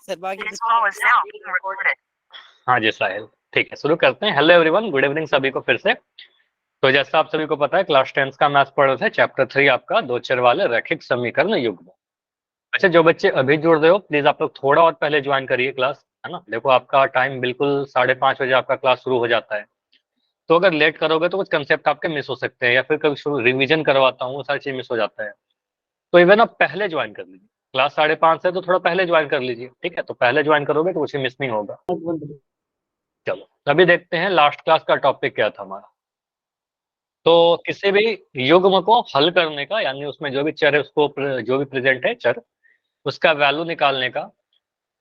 Sir बाकी This call is now being recorded. हाँ जी साहिल, ठीक है, शुरू करते हैं। हेलो एवरीवन, गुड इवनिंग सभी को फिर से। तो जैसा आप सभी को पता है, क्लास 10 का मैथ्स पढ़ रहे थे, चैप्टर 3 आपका दो चर वाले रैखिक समीकरण युग्म। अच्छा, जो बच्चे अभी जुड़ रहे हो, प्लीज आप लोग थोड़ा और पहले ज्वाइन करिए क्लास, है ना। देखो आपका टाइम बिल्कुल 5:30 बजे आपका क्लास शुरू हो जाता है, तो अगर लेट करोगे तो कुछ कंसेप्ट आपके मिस हो सकते हैं, या फिर कभी शुरू रिवीजन करवाता हूँ वो सारी चीज मिस हो जाता है। तो इवन आप पहले ज्वाइन कर लीजिए, क्लास 5:30 से तो थोड़ा पहले ज्वाइन कर लीजिए, ठीक है। तो पहले ज्वाइन करोगे तो कुछ मिस नहीं होगा। चलो अभी देखते हैं लास्ट क्लास का टॉपिक क्या था हमारा। तो किसी भी युग्म को हल करने का, यानी उसमें जो भी चर है उसको जो भी प्रेजेंट है चर, उसका वैल्यू निकालने का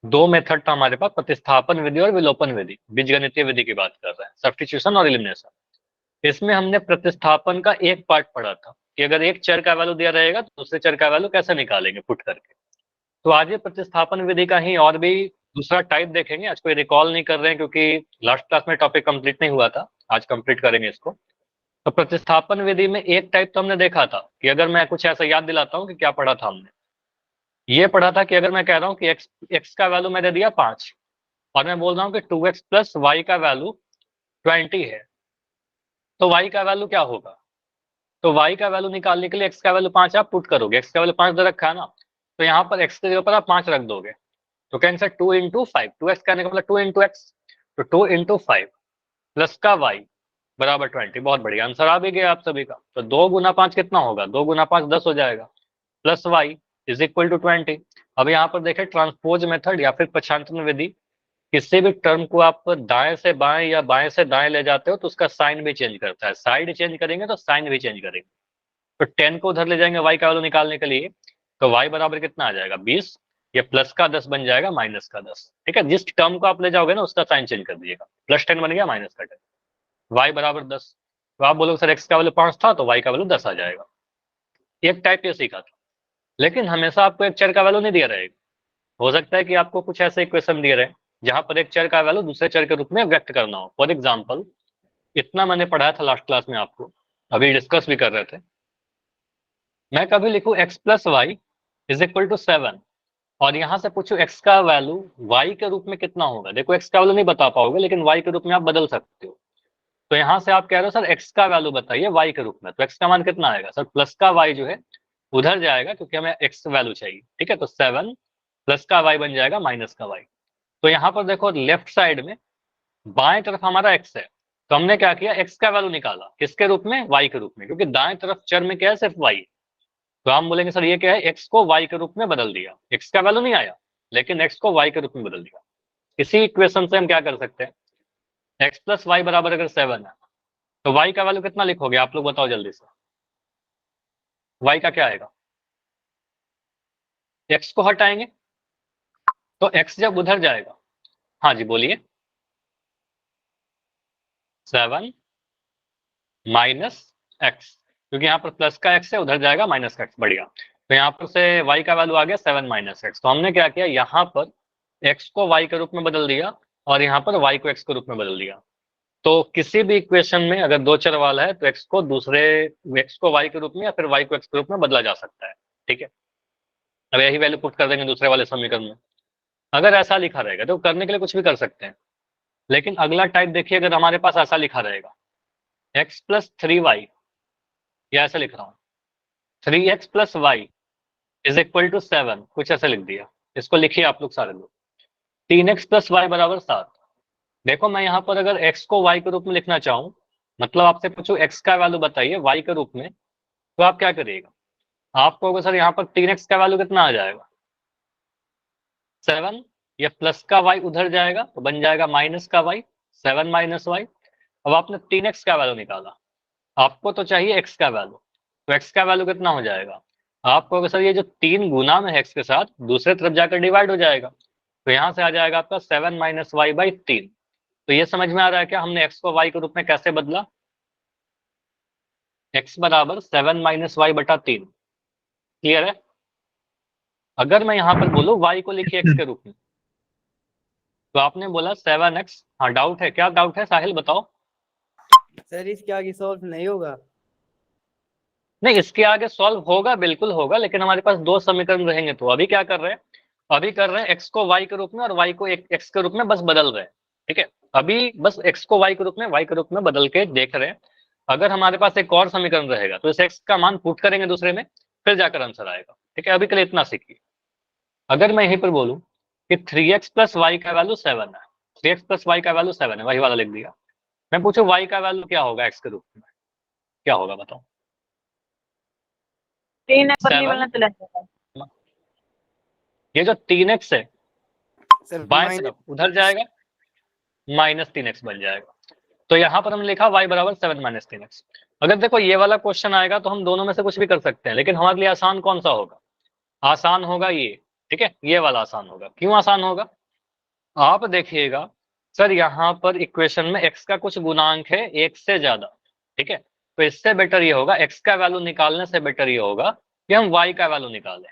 दो मेथड था हमारे पास, प्रतिस्थापन विधि और विलोपन विधि। बीजगणितीय विधि की बात कर रहे हैं, सब्स्टिट्यूशन और एलिमिनेशन। इसमें हमने प्रतिस्थापन का एक पार्ट पढ़ा था कि अगर एक चर का वैल्यू दिया रहेगा तो दूसरे चर का वैल्यू कैसे निकालेंगे पुट करके। तो आज ये प्रतिस्थापन विधि का ही और भी दूसरा टाइप देखेंगे। आज कोई रिकॉल नहीं कर रहे हैं क्योंकि लास्ट क्लास में टॉपिक कंप्लीट नहीं हुआ था, आज कंप्लीट करेंगे इसको। तो प्रतिस्थापन विधि में एक टाइप तो हमने देखा था कि अगर मैं कुछ ऐसा याद दिलाता हूँ कि क्या पढ़ा था हमने। ये पढ़ा था कि अगर मैं कह रहा हूँ कि एक्स का वैल्यू मैं दे दिया 5 और मैं बोल रहा हूँ कि 2x प्लस वाई का वैल्यू 20 है, तो वाई का वैल्यू क्या होगा। तो y का वैल्यू निकालने के लिए x का वैल्यू 5 आप पुट करोगे, x का वैल्यू 5 दे रखा है ना, तो यहाँ पर x के जगह पर आप 5 रख दोगे, तो क्या आंसर 2 इंटू 5, 2x करने का मतलब 2 इंटू एक्स, तो 2 इंटू 5 प्लस का y बराबर 20। बहुत बढ़िया, आंसर आ भी गया आप सभी का। तो 2 गुना 5 कितना होगा, 2 गुना 5 10 हो जाएगा, plus y is equal to 20। अब यहाँ पर देखें ट्रांसपोज मेथड या फिर पक्षांतरण विधि, किसी भी टर्म को आप दाएं से बाएं या बाएं से दाएं ले जाते हो तो उसका साइन भी चेंज करता है, साइड चेंज करेंगे तो साइन भी चेंज करेंगे। तो 10 को उधर ले जाएंगे y का वैल्यू निकालने के लिए, तो y बराबर कितना आ जाएगा 20, ये प्लस का 10 बन जाएगा माइनस का 10, ठीक है। जिस टर्म को आप ले जाओगे ना उसका साइन चेंज कर दीजिएगा, प्लस 10 बन गया माइनस का 10, y बराबर 10। तो आप बोलोगे सर x का वैल्यू 5 था तो y का वैल्यू 10 आ जाएगा। एक टाइप ये सीखा था, लेकिन हमेशा आपको एक चर का वैल्यू नहीं दिया रहेगा। हो सकता है कि आपको कुछ ऐसे इक्वेशन दिए रहे जहां पर एक चर का वैल्यू दूसरे चर के रूप में व्यक्त करना हो। फॉर एग्जाम्पल, इतना मैंने पढ़ाया था लास्ट क्लास में आपको, अभी डिस्कस भी कर रहे थे। मैं कभी लिखूं x plus y is equal to 7 और यहां से पूछूं x का वैल्यू y के रूप में कितना होगा। देखो x का वैल्यू नहीं बता पाओगे लेकिन y के रूप में आप बदल सकते हो। तो यहां से आप कह रहे हो सर x का वैल्यू बताइए y के रूप में, तो x का मान कितना आएगा सर, प्लस का y जो है उधर जाएगा क्योंकि हमें x वैल्यू चाहिए, ठीक है। तो 7 प्लस का y बन जाएगा माइनस का y। तो यहाँ पर देखो लेफ्ट साइड में बाएं तरफ हमारा x है, तो हमने क्या किया, x का वैल्यू निकाला किसके रूप में, y के रूप में, क्योंकि दाएं तरफ चर में क्या है, सिर्फ y। तो हम बोलेंगे सर ये क्या है, x को y के रूप में बदल दिया, x का वैल्यू नहीं आया लेकिन x को y के रूप में बदल दिया। इसी इक्वेशन से हम क्या कर सकते हैं, x प्लस वाई बराबर अगर 7 है तो y का वैल्यू कितना लिखोगे आप लोग बताओ जल्दी से, y का क्या आएगा। x को हटाएंगे तो x जब उधर जाएगा, हाँ जी बोलिए, 7 माइनस एक्स, क्योंकि यहाँ पर प्लस का एक्स है उधर जाएगा माइनस का एक्स, बढ़िया। तो यहाँ पर से y का वैल्यू आ गया 7 माइनस एक्स। तो हमने क्या किया, यहाँ पर x को y के रूप में बदल दिया और यहाँ पर y को x के रूप में बदल दिया। तो किसी भी इक्वेशन में अगर दो चर वाला है तो x को y के रूप में या फिर y को x के रूप में बदला जा सकता है, ठीक है। अब यही वैल्यू पुट कर देंगे दूसरे वाले समीकरण में। अगर ऐसा लिखा रहेगा तो करने के लिए कुछ भी कर सकते हैं, लेकिन अगला टाइप देखिए, अगर हमारे पास ऐसा लिखा रहेगा x प्लस 3y, या ऐसा लिख रहा हूँ 3x plus y is equal to 7, कुछ ऐसा लिख दिया। इसको लिखिए आप लोग सारे लोग, 3x प्लस वाई बराबर 7। देखो मैं यहाँ पर अगर x को y के रूप में लिखना चाहूँ, मतलब आपसे पूछूं x का वैल्यू बताइए y के रूप में, तो आप क्या करिएगा, आप कहोगे सर यहाँ पर 3x का वैल्यू कितना आ जाएगा 7, या प्लस का y उधर जाएगा तो बन जाएगा माइनस का y, 7 माइनस वाई। अब आपने 3x का वैल्यू निकाला, आपको तो चाहिए x का वैल्यू, तो x का वैल्यू कितना हो जाएगा, आप कहोगे सर ये जो 3 गुना में है x के साथ दूसरे तरफ जाकर डिवाइड हो जाएगा, तो यहाँ से आ जाएगा आपका 7 माइनस वाई बाई 3। तो ये समझ में आ रहा है क्या, हमने x को y के रूप में कैसे बदला, x बराबर 7 माइनस वाई बटा 3। क्लियर है। अगर मैं यहाँ पर बोलूँ y को लिखिए x के रूप में, तो आपने बोला 7x, हाँ डाउट है, क्या डाउट है साहिल बताओ। सर इसके आगे सॉल्व नहीं होगा। नहीं इसके आगे सॉल्व होगा, बिल्कुल होगा, लेकिन हमारे पास दो समीकरण रहेंगे। तो अभी क्या कर रहे हैं, अभी कर रहे हैं x को y के रूप में और y को x के रूप में बस बदल रहे हैं, ठीक है। अभी बस x को y के रूप में y के रूप में बदल के देख रहे हैं। अगर हमारे पास एक और समीकरण रहेगा तो इस x का मान पुट करेंगे दूसरे में, फिर जाकर आंसर आएगा, ठीक है। अभी के लिए इतना सीखिए। अगर मैं यहीं पर बोलूं कि 3x प्लस वाई का वैल्यू 7 है, 3x प्लस वाई का वैल्यू 7 है, वही वाला लिख दिया। मैं पूछूं y का वैल्यू क्या होगा x के रूप में, क्या होगा बताओ। 3 पर नहीं 7, बोलना चला जाएगा। ये जो 3x है सर बाएं तरफ उधर जाएगा, -3x बन जाएगा। तो यहाँ पर हमने लिखा y बराबर 7 माइनस 3x। अगर देखो ये वाला क्वेश्चन आएगा तो हम दोनों में से कुछ भी कर सकते हैं, लेकिन हमारे लिए आसान कौन सा होगा, आसान होगा ये, ठीक है, ये वाला आसान होगा। क्यों आसान होगा, आप देखिएगा सर यहाँ पर इक्वेशन में x का कुछ गुणांक है 1 से ज्यादा, ठीक है। तो इससे बेटर ये होगा, x का वैल्यू निकालने से बेटर ये होगा कि हम y का वैल्यू निकालें।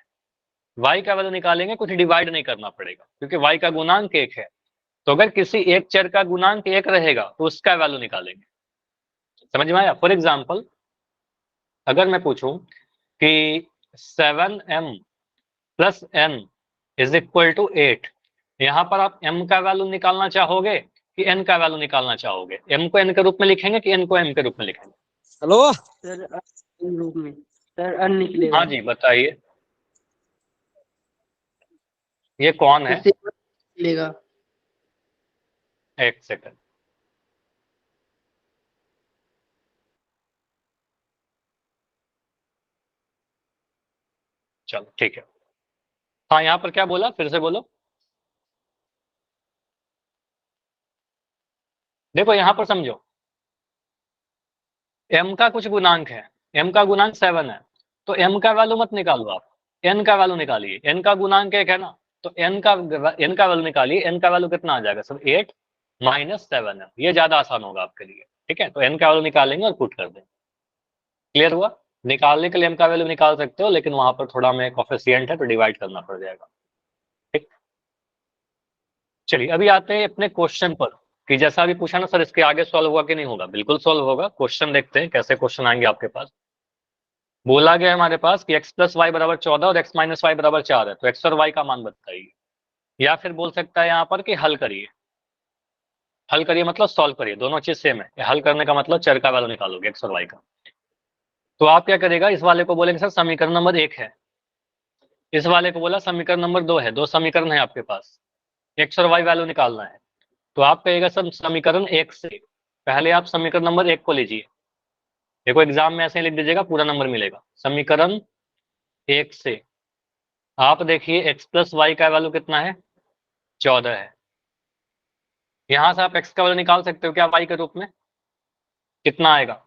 y का वैल्यू निकालेंगे, कुछ डिवाइड नहीं करना पड़ेगा, क्योंकि y का गुणांक 1 है। तो अगर किसी एक चर का गुणांक 1 रहेगा तो उसका वैल्यू निकालेंगे। समझ में आया। फॉर एग्जाम्पल अगर मैं पूछूं कि 7m plus n is equal to 8, यहाँ पर आप m का वैल्यू निकालना चाहोगे कि n का वैल्यू निकालना चाहोगे, m को n के रूप में लिखेंगे कि n को m के रूप में लिखेंगे। हेलो सर, रूप में सर अन निकलेगा। हाँ जी बताइए, ये कौन है, निकलेगा। एक सेकंड। चलो ठीक है। हाँ यहाँ पर क्या बोला, फिर से बोलो। देखो यहाँ पर समझो, m का कुछ गुणांक है, m का गुणांक 7 है, तो m का वैल्यू मत निकालो आप, n का वैल्यू निकालिए। n का गुणांक 1 है ना, तो n का वैल्यू निकालिए। n का वैल्यू कितना आ जाएगा सर, 8 माइनस 7 है, ये ज्यादा आसान होगा आपके लिए, ठीक है। तो n का वैल्यू निकालेंगे और पुट कर देंगे। क्लियर हुआ। निकालने के लिए m का वैल्यू निकाल सकते हो, लेकिन वहां पर थोड़ा में कोफिशिएंट है तो डिवाइड करना पड़ जाएगा, ठीक। चलिए अभी आते हैं अपने क्वेश्चन पर, कि जैसा अभी पूछा ना सर इसके आगे सॉल्व होगा कि नहीं होगा, बिल्कुल सॉल्व होगा। क्वेश्चन देखते हैं कैसे क्वेश्चन आएंगे आपके पास। बोला गया हमारे पास कि x प्लस वाई बराबर 14 और x माइनस वाई बराबर 4 है, तो x और y का मान बताइए। या फिर बोल सकता है यहाँ पर कि हल करिए। हल करिए मतलब सॉल्व करिए, दोनों चीज सेम है। हल करने का मतलब चर का वैल्यू निकालोगे x और y का। तो आप क्या करेगा, इस वाले को बोलेंगे सर समीकरण नंबर 1 है, इस वाले को बोला समीकरण नंबर 2 है, दो समीकरण है आपके पास, x और y वैल्यू निकालना है। तो आप कहेगा सर समीकरण 1 से, पहले आप समीकरण नंबर 1 को लीजिए। देखो एग्जाम में ऐसे ही लिख दीजिएगा, पूरा नंबर मिलेगा। समीकरण 1 से आप देखिए x प्लस वाई का वैल्यू कितना है, 14 है। यहां से आप x का वैल्यू निकाल सकते हो क्या y के रूप में, कितना आएगा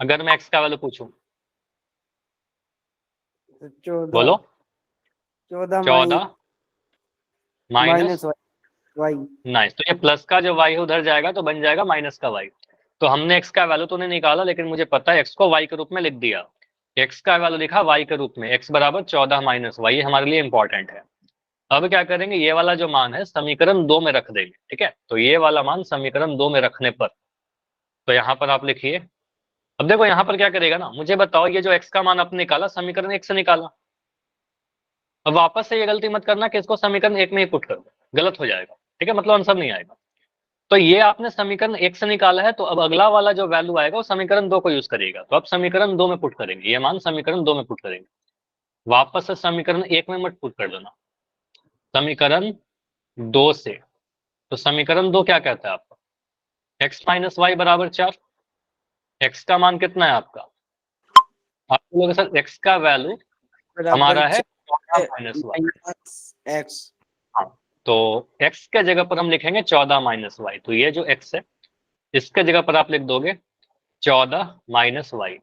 अगर मैं x का वैल्यू पूछूं, 14 बोलो। 14 14 माइनस, माइनस वाई। नाइस। तो ये प्लस का जो y है उधर जाएगा तो बन जाएगा माइनस का y। तो हमने x का वैल्यू तो नहीं निकाला, लेकिन मुझे पता है x को y के रूप में लिख दिया। x का वैल्यू लिखा y के रूप में, x बराबर 14 माइनस वाई, हमारे लिए इंपॉर्टेंट है। अब क्या करेंगे, ये वाला जो मान है समीकरण 2 में रख देंगे, ठीक है। तो ये वाला मान समीकरण 2 में रखने पर, तो यहाँ पर आप लिखिए। अब देखो यहाँ पर क्या करेगा ना, मुझे बताओ ये जो x का मान आपने निकाला समीकरण 1 से निकाला, अब वापस से ये गलती मत करना कि इसको समीकरण 1 में ही पुट कर दो, गलत हो जाएगा, ठीक है, मतलब आंसर नहीं आएगा। तो ये आपने समीकरण 1 से निकाला है, तो अब अगला वाला जो वैल्यू आएगा वो समीकरण 2 को यूज करिएगा। तो आप समीकरण 2 में पुट करेंगे, ये मान समीकरण 2 में पुट करेंगे, वापस से समीकरण 1 में मत पुट कर देना, समीकरण 2 से। तो समीकरण 2 क्या कहता है आपका, x माइनस वाई बराबर 4, x का मान कितना है आपका, आप बोलोगे सर x का वैल्यू हमारा है 14 माइनस वाई, एक्स। हाँ। तो x के जगह पर हम लिखेंगे 14 माइनस वाई। तो ये जो x है इसके जगह पर आप लिख दोगे 14 माइनस वाई।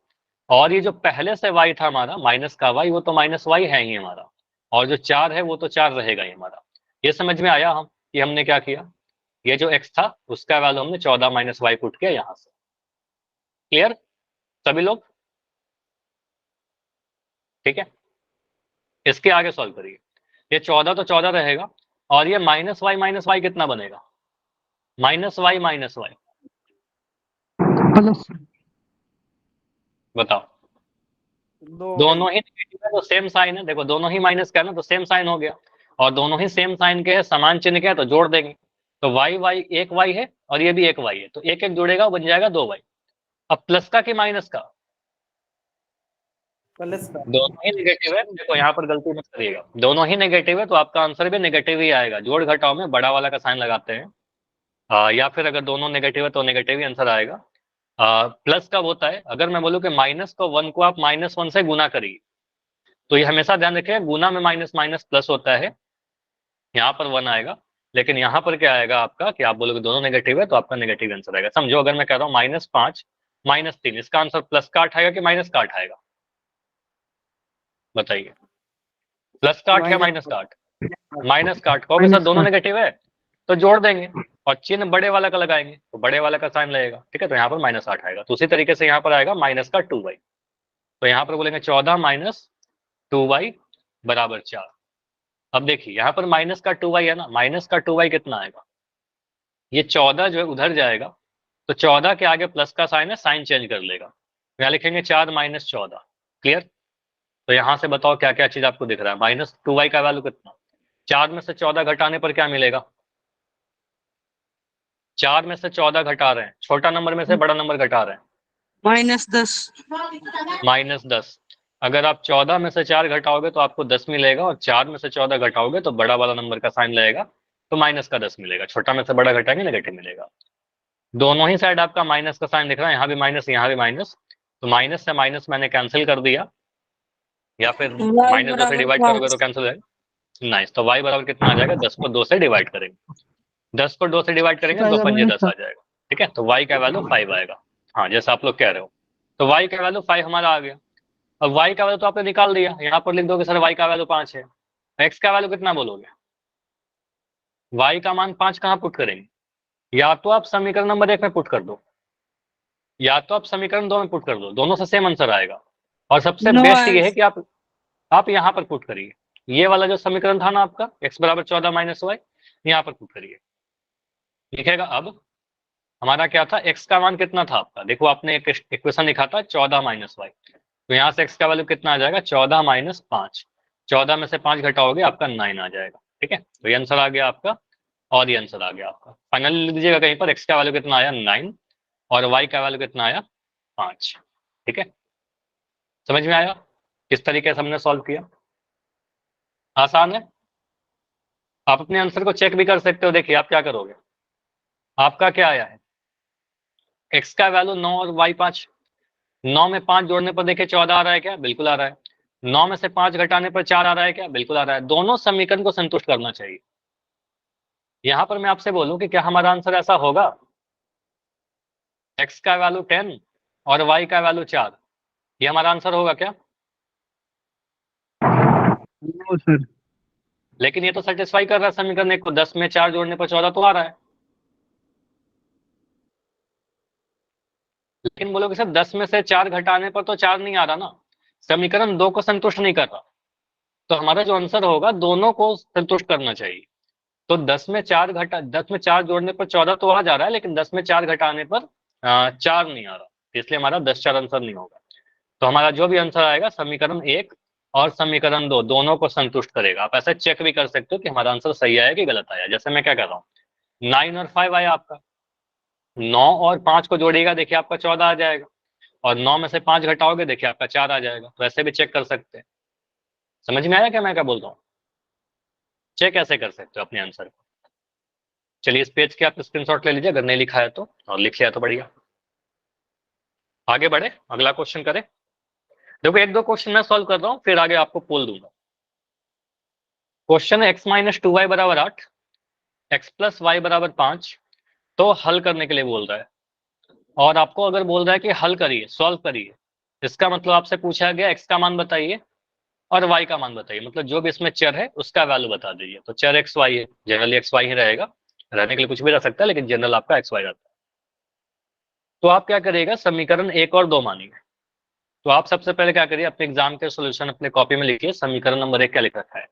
और ये जो पहले से y था हमारा माइनस का y, वो तो माइनस y है ही हमारा, और जो 4 है वो तो 4 रहेगा ही हमारा। ये समझ में आया हम कि हमने क्या किया, ये जो x था उसका वैल्यू हमने 14 माइनस वाई पुट किया यहाँ से। क्लियर सभी लोग, ठीक है। इसके आगे सॉल्व करिए, ये 14 तो 14 रहेगा, और ये माइनस वाई कितना बनेगा, माइनस वाई प्लस। बताओ। दोनों ही नेगेटिव है तो सेम साइन है, देखो दोनों ही माइनस का है ना तो सेम साइन हो गया, और दोनों ही सेम साइन के है, समान चिन्ह के है तो जोड़ देंगे। तो वाई वाई एक वाई है और ये भी एक वाई है, तो एक एक जुड़ेगा बन जाएगा 2 वाई। अब प्लस का कि माइनस का? प्लस का। दोनों ही नेगेटिव है, देखो यहाँ पर गलती मत करिएगा, दोनों ही नेगेटिव है तो आपका आंसर भी नेगेटिव ही आएगा। जोड़ घटाव में बड़ा वाला का साइन लगाते हैं, या फिर अगर दोनों नेगेटिव है तो नेगेटिव ही आंसर आएगा। प्लस कब होता है? अगर मैं बोलूँ कि माइनस को 1 को आप -1 से गुना करिए, तो ये हमेशा ध्यान रखें, गुना में माइनस माइनस प्लस होता है, यहाँ पर 1 आएगा। लेकिन यहाँ पर क्या आएगा आपका कि आप बोलोगे दोनों नेगेटिव है तो आपका नेगेटिव आंसर आएगा। समझो अगर मैं कह रहा हूँ -5 -3, इसका आंसर प्लस का 8 आएगा कि माइनस का 8 आएगा? बताइए, प्लस का 8 या माइनस का 8? माइनस का 8 कहोगे सर दोनों नेगेटिव है तो जोड़ देंगे और चिन्ह बड़े वाला का लगाएंगे तो बड़े वाला का साइन लगेगा, ठीक है, तो यहाँ पर -8 आएगा। तो उसी तरीके से यहाँ पर आएगा माइनस का 2y, तो यहाँ पर बोलेंगे 14 माइनस 2y बराबर 4। अब देखिए यहाँ पर माइनस का 2y है ना, माइनस का 2y कितना आएगा? ये 14 जो है उधर जाएगा, तो 14 के आगे प्लस का साइन है, साइन चेंज कर लेगा, यहाँ लिखेंगे 4 माइनस 14। क्लियर? तो यहाँ से बताओ क्या क्या चीज आपको दिख रहा है? -2y का वैल्यू कितना? 4 में से 14 घटाने पर क्या मिलेगा? 4 में से 14 घटा रहे हैं, छोटा नंबर में से बड़ा नंबर घटा रहे हैं, -10। -10। अगर आप 14 में से 4 घटाओगे तो आपको 10 मिलेगा, और 4 में से 14 घटाओगे तो बड़ा वाला नंबर का साइन लगेगा, तो माइनस का 10 मिलेगा। छोटा में से बड़ा घटाएंगे नेगेटिव मिलेगा। दोनों ही साइड आपका माइनस का साइन दिख रहा है, यहाँ भी माइनस यहाँ भी माइनस, तो माइनस से माइनस मैंने कैंसिल कर दिया, या फिर -2 से डिवाइड करोगे तो कैंसिल है। नाइस, तो y बराबर कितना आ जाएगा? 10 को 2 से डिवाइड करेंगे, 10 को 2 से डिवाइड करेंगे 2 पंजे 10 आ जाएगा, ठीक है, तो y का वैल्यू 5 आएगा। हाँ जैसा आप लोग कह रहे हो, तो y का वैल्यू 5 हमारा आ गया। अब y का वैल्यू तो आपने निकाल दिया, यहाँ पर लिख दोगे सर y का वैल्यू 5 है, x का वैल्यू कितना बोलोगे? y का मान 5 कहाँ पुट करेंगे? या तो आप समीकरण नंबर 1 में पुट कर दो, या तो आप समीकरण 2 में पुट कर दो, दोनों से सेम आंसर आएगा। और सबसे बेस्ट ये है कि आप यहाँ पर पुट करिए, ये वाला जो समीकरण था ना आपका x बराबर 14 माइनस वाई, यहाँ पर पुट करिए। लिखेगा अब हमारा क्या था, x का मान कितना था आपका? देखो आपने एक इक्वेशन लिखा था 14 माइनस वाई, तो यहाँ से x का वैल्यू कितना आ जाएगा? 14 माइनस 5। 14 में से 5 घटाओगे आपका 9 आ जाएगा, ठीक है, तो ये आंसर आ गया आपका, और ये आंसर आ गया आपका। फाइनली लिख दीजिएगा कहीं पर, x का वैल्यू कितना आया 9 और y का वैल्यू कितना आया 5, ठीक है। समझ में आया किस तरीके से हमने सॉल्व किया? आसान है। आप अपने आंसर को चेक भी कर सकते हो, देखिए आप क्या करोगे, आपका क्या आया है, x का वैल्यू 9 और y 5, 9 में 5 जोड़ने पर देखिए 14 आ रहा है क्या? बिल्कुल आ रहा है। 9 में से 5 घटाने पर 4 आ रहा है क्या? बिल्कुल आ रहा है। दोनों समीकरण को संतुष्ट करना चाहिए। यहाँ पर मैं आपसे बोलूं कि क्या हमारा आंसर ऐसा होगा, x का वैल्यू 10 और y का वैल्यू 4, ये हमारा आंसर होगा क्या? No sir. लेकिन ये तो सेटिस्फाई कर रहा है समीकरण 1 को, 10 में 4 जोड़ने पर 14 तो आ रहा है। लेकिन बोलोगे सर 10 में से 4 घटाने पर तो 4 नहीं आ रहा ना, समीकरण 2 को संतुष्ट नहीं कर रहा, तो हमारा जो आंसर होगा दोनों को संतुष्ट करना चाहिए। तो 10 में 4 जोड़ने पर 14 तो आ जा रहा है, लेकिन 10 में 4 घटाने पर 4 नहीं आ रहा, इसलिए हमारा 10-4 आंसर नहीं होगा। तो हमारा जो भी आंसर आएगा समीकरण 1 और समीकरण 2 दोनों को संतुष्ट करेगा। आप ऐसा चेक भी कर सकते हो कि हमारा आंसर सही आया कि गलत आया। जैसे मैं क्या कर रहा हूँ, 9 और 5 आया आपका, 9 और 5 को जोड़ेगा देखिए आपका 14 आ जाएगा, और 9 में से 5 घटाओगे देखिए आपका 4 आ जाएगा। तो ऐसे भी चेक कर सकते हैं। समझ में आया क्या मैं क्या बोल रहा हूँ? चेक ऐसे कर सकते हो अपने आंसर को। चलिए इस पेज के आप स्क्रीनशॉट ले लीजिए अगर नहीं लिखा है तो, और लिख लिया तो बढ़िया। आगे बढ़े, अगला क्वेश्चन करें। देखो एक दो क्वेश्चन मैं सॉल्व कर रहा हूँ, फिर आगे आपको पोल दूंगा। क्वेश्चन है x-2y बराबर 8, x प्लस वाई बराबर 5, तो हल करने के लिए बोल रहा है। और आपको अगर बोल रहा है कि हल करिए, सॉल्व करिए, इसका मतलब आपसे पूछा गया x का मान बताइए और y का मान बताइए, मतलब जो भी इसमें चर है उसका वैल्यू बता दीजिए। तो चर x y है, जनरली x y ही रहेगा, रहने के लिए कुछ भी रह सकता है, लेकिन जनरल आपका x y रहता है। तो आप क्या करिएगा, समीकरण 1 और 2 मानिए। तो आप सबसे पहले क्या करिए, अपने एग्जाम के सोल्यूशन अपने कॉपी में लिखिए। समीकरण नंबर 1 क्या लिख रखा है,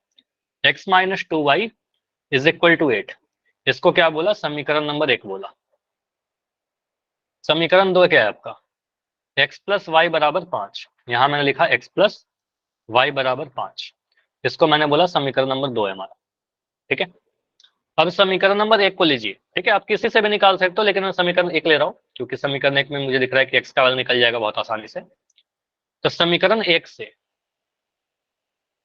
x-2y इज इक्वल टू 8, इसको क्या बोला, समीकरण नंबर 1 बोला। समीकरण 2 क्या है आपका, x प्लस वाई बराबर 5, यहां मैंने लिखा x प्लस वाई बराबर 5, इसको मैंने बोला समीकरण नंबर 2 है हमारा। ठीक है, अब समीकरण नंबर 1 को लीजिए। ठीक है, आप किसी से भी निकाल सकते हो, लेकिन मैं समीकरण 1 ले रहा हूं क्योंकि समीकरण 1 में मुझे दिख रहा है कि x का वैल्यू निकल जाएगा बहुत आसानी से। तो समीकरण 1 से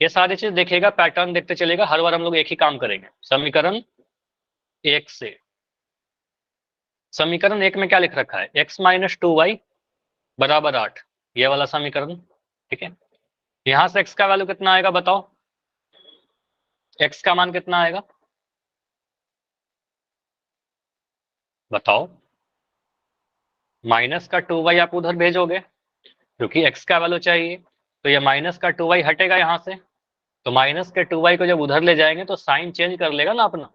ये सारी चीज देखेगा, पैटर्न देखते चलेगा, हर बार हम लोग एक ही काम करेंगे। समीकरण 1 से, समीकरण 1 में क्या लिख रखा है, x माइनस 2y बराबर 8, ये वाला समीकरण। ठीक है, यहां से x का वैल्यू कितना आएगा बताओ, x का मान कितना आएगा बताओ। माइनस का 2y आप उधर भेजोगे क्योंकि x का वैल्यू चाहिए, तो ये माइनस का 2y हटेगा यहाँ से, तो माइनस के 2y को जब उधर ले जाएंगे तो साइन चेंज कर लेगा ना अपना,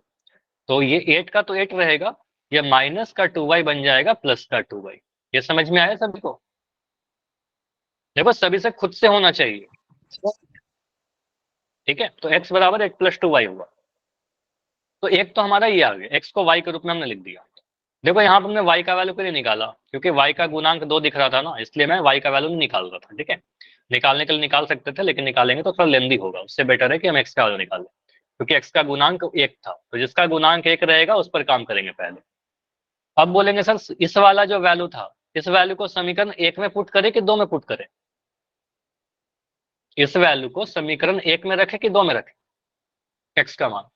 तो ये 8 का तो 8 रहेगा, ये माइनस का 2y बन जाएगा प्लस का 2y। ये समझ में आया सभी को? देखो सभी से खुद से होना चाहिए। ठीक है, तो x बराबर 8 प्लस 2y हुआ, तो एक तो हमारा ये आ गया, x को y के रूप में हमने लिख दिया। देखो यहाँ पर हमने y का वैल्यू क्यों निकाला, क्योंकि y का गुणांक 2 दिख रहा था ना, इसलिए मैं y का वैल्यू नहीं निकाल रहा था। ठीक है, निकालने के लिए निकाल सकते थे, लेकिन निकालेंगे तो थोड़ा लेंदी होगा, उससे बेटर है कि हम x का वैल्यू निकालें, क्योंकि x का गुणांक 1 था, तो जिसका गुणांक 1 रहेगा उस पर काम करेंगे पहले। अब बोलेंगे सर इस वाला जो वैल्यू था, इस वैल्यू को समीकरण 1 में पुट करे कि 2 में पुट करे, इस वैल्यू को समीकरण 1 में रखे कि 2 में रखे, x का मान।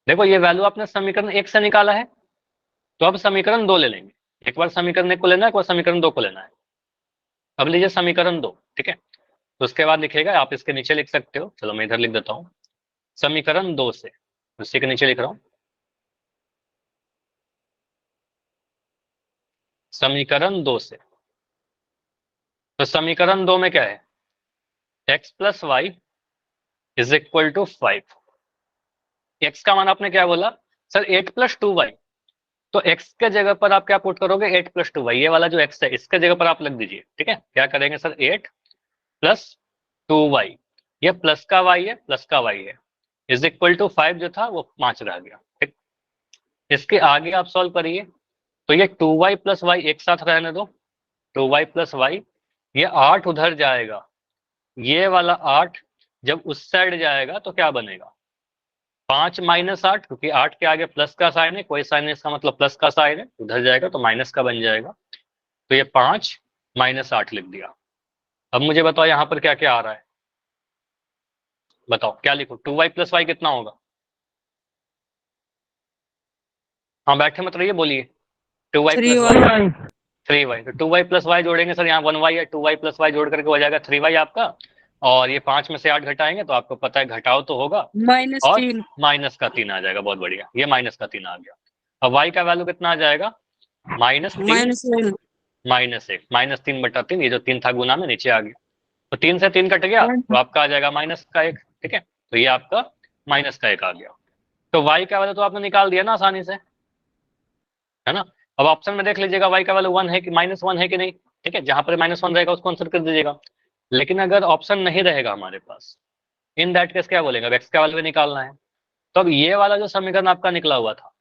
देखो ये वैल्यू आपने समीकरण 1 से निकाला है, तो अब समीकरण 2 ले लेंगे। एक बार समीकरण 1 को लेना है, एक बार समीकरण 2 को लेना है। अब लीजिए समीकरण 2। ठीक है, तो उसके बाद लिखेगा, आप इसके नीचे लिख सकते हो, चलो मैं इधर लिख देता हूं, समीकरण 2 से, उसी के नीचे लिख रहा हूं, समीकरण 2 से। तो समीकरण 2 में क्या है, x plus y is equal to 5। X का मान आपने क्या बोला सर, 8 प्लस 2y, तो x के जगह पर आप क्या पुट करोगे, 8 प्लस 2y, ये वाला जो x है इसके जगह पर आप लिख दीजिए। ठीक है, क्या करेंगे सर, 8 प्लस 2y, ये प्लस का y है, प्लस का y है, इज इक्वल टू 5 जो था वो 5 रह गया। ठीक, इसके आगे आप सॉल्व करिए, तो ये 2y प्लस वाई एक साथ रहने दो, 2y प्लस वाई, ये 8 उधर जाएगा, ये वाला 8 जब उस साइड जाएगा तो क्या बनेगा, 5 माइनस 8, क्योंकि 8 के आगे प्लस का साइन है, कोई साइन है इसका मतलब प्लस का साइन है, उधर जाएगा तो माइनस का बन जाएगा, तो ये 5 माइनस 8 लिख दिया। अब मुझे बताओ यहाँ पर क्या क्या आ रहा है, बताओ क्या लिखो, 2y प्लस वाई कितना होगा, हाँ बैठे मत रहिए, बोलिए 2y प्लस वाई, 3y, तो 2y प्लस वाई जोड़ेंगे सर, यहाँ 1y है, 2y प्लस वाई जोड़ करके हो जाएगा 3y आपका, और ये 5 में से 8 घटाएंगे तो आपको पता है घटाओ तो होगा, और -3 माइनस का 3 आ जाएगा, बहुत बढ़िया, ये माइनस का 3 आ गया। अब y का वैल्यू कितना आ जाएगा, -3 -1 -1, -3/3, ये जो 3 था गुना में नीचे आ गया, तो 3 से 3 कट गया तो आपका आ जाएगा माइनस का 1। ठीक है, तो ये आपका माइनस का 1 आ गया, तो y का वैल्यू तो आपने निकाल दिया ना आसानी से, है ना। अब ऑप्शन में देख लीजिएगा y का वैल्यू 1 है कि -1 है कि नहीं। ठीक है, जहां पर -1 रहेगा उसको आंसर कर दीजिएगा, लेकिन अगर ऑप्शन नहीं रहेगा हमारे पास, इन दैट केस क्या बोलेगा, x का वैल्यू भी निकालना है, तो अब ये वाला जो समीकरण आपका निकला हुआ था,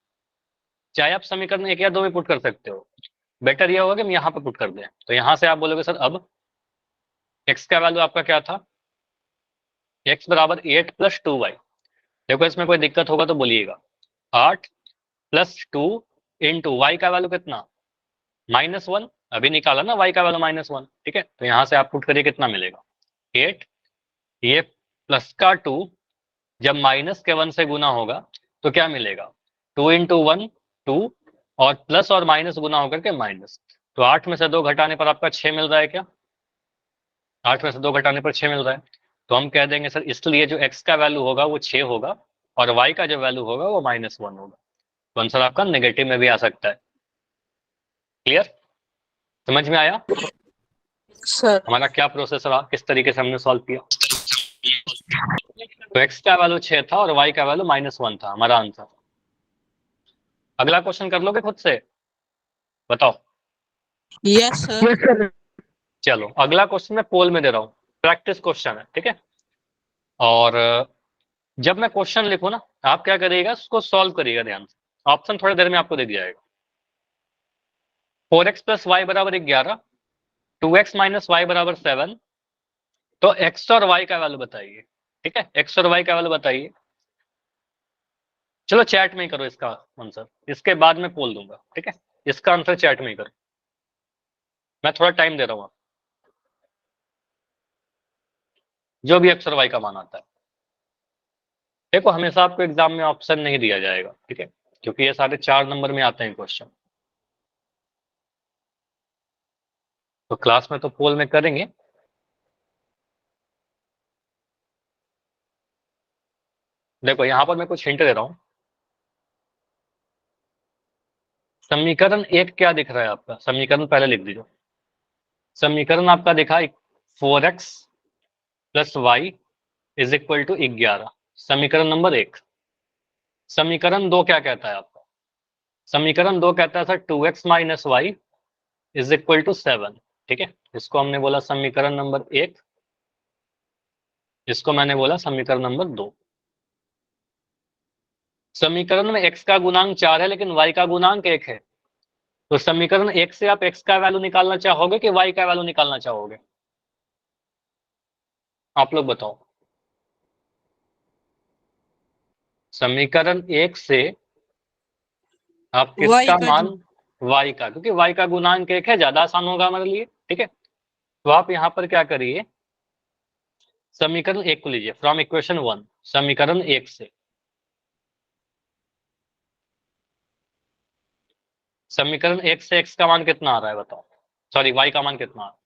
चाहे आप समीकरण 1 या 2 में पुट कर सकते हो, बेटर ये होगा कि हम यहाँ पे पुट कर दें, तो यहाँ से आप बोलोगे सर अब x का वैल्यू आपका क्या था, x बराबर 8 प्लस 2y, देखो इसमें कोई दिक्कत होगा तो बोलिएगा, 8 प्लस 2 इंटू वाई का वैल्यू कितना, -1, अभी निकाला ना y का वैल्यू -1। ठीक है, तो यहाँ से आप पुट करिए कितना मिलेगा, 8, ये प्लस का 2 जब माइनस के 1 से गुना होगा तो क्या मिलेगा, 2 इंटू 1 2, और प्लस और माइनस गुना होकर के माइनस, तो 8 में से 2 घटाने पर आपका 6 मिल रहा है क्या, 8 में से 2 घटाने पर 6 मिल रहा है, तो हम कह देंगे सर इसलिए जो x का वैल्यू होगा वो 6 होगा, और y का जो वैल्यू होगा वो -1 होगा, तो आंसर आपका नेगेटिव में भी आ सकता है। क्लियर, समझ में आया सर, हमारा क्या प्रोसेस रहा, किस तरीके से हमने सॉल्व किया। तो x का वैल्यू 6 था और y का वैल्यू -1 था हमारा आंसर। अगला क्वेश्चन कर लोगे खुद से, बताओ। Yes sir. चलो अगला क्वेश्चन मैं पोल में दे रहा हूँ, प्रैक्टिस क्वेश्चन है। ठीक है, और जब मैं क्वेश्चन लिखूं ना, आप क्या करिएगा, उसको सॉल्व करिएगा ध्यान से, ऑप्शन थोड़ी देर में आपको दे दिया जाएगा। 4x प्लस वाई बराबर 11, 2x माइनस वाई बराबर 7। तो x और y का वैल्यू बताइए। ठीक है, x और y का वैल्यू बताइए। चलो चैट में ही करो इसका आंसर, इसके बाद में पोल दूंगा। ठीक है, इसका आंसर चैट में ही करो, मैं थोड़ा टाइम दे रहा हूँ। जो भी x और y का मान आता है, देखो हमेशा आपको एग्जाम में ऑप्शन नहीं दिया जाएगा। ठीक है, क्योंकि ये सारे 4 नंबर में आते हैं क्वेश्चन। तो क्लास में तो पोल में करेंगे। देखो यहाँ पर मैं कुछ हिंट दे रहा हूँ। समीकरण 1 क्या दिख रहा है आपका? समीकरण पहले लिख दीजिए। समीकरण आपका दिखा 4x plus y is equal to 11, समीकरण नंबर 1। समीकरण 2 क्या कहता है आपका? समीकरण 2 कहता है sir 2x minus y is equal to 7। ठीक है, इसको हमने बोला समीकरण नंबर 1, इसको मैंने बोला समीकरण नंबर 2। समीकरण में x का गुणांक 4 है लेकिन y का गुणांक 1 है। तो समीकरण 1 से आप x का वैल्यू निकालना चाहोगे कि y का वैल्यू निकालना चाहोगे? आप लोग बताओ। समीकरण 1 से आप किसका मान? y का, क्योंकि y का गुणांक 1 है, ज्यादा आसान होगा हमारे लिए। ठीक है, तो आप यहां पर क्या करिए, समीकरण 1 को लीजिए फ्रॉम इक्वेशन 1। समीकरण 1 से समीकरण 1 से x का मान कितना आ रहा है बताओ? सॉरी, y का मान कितना आ रहा है?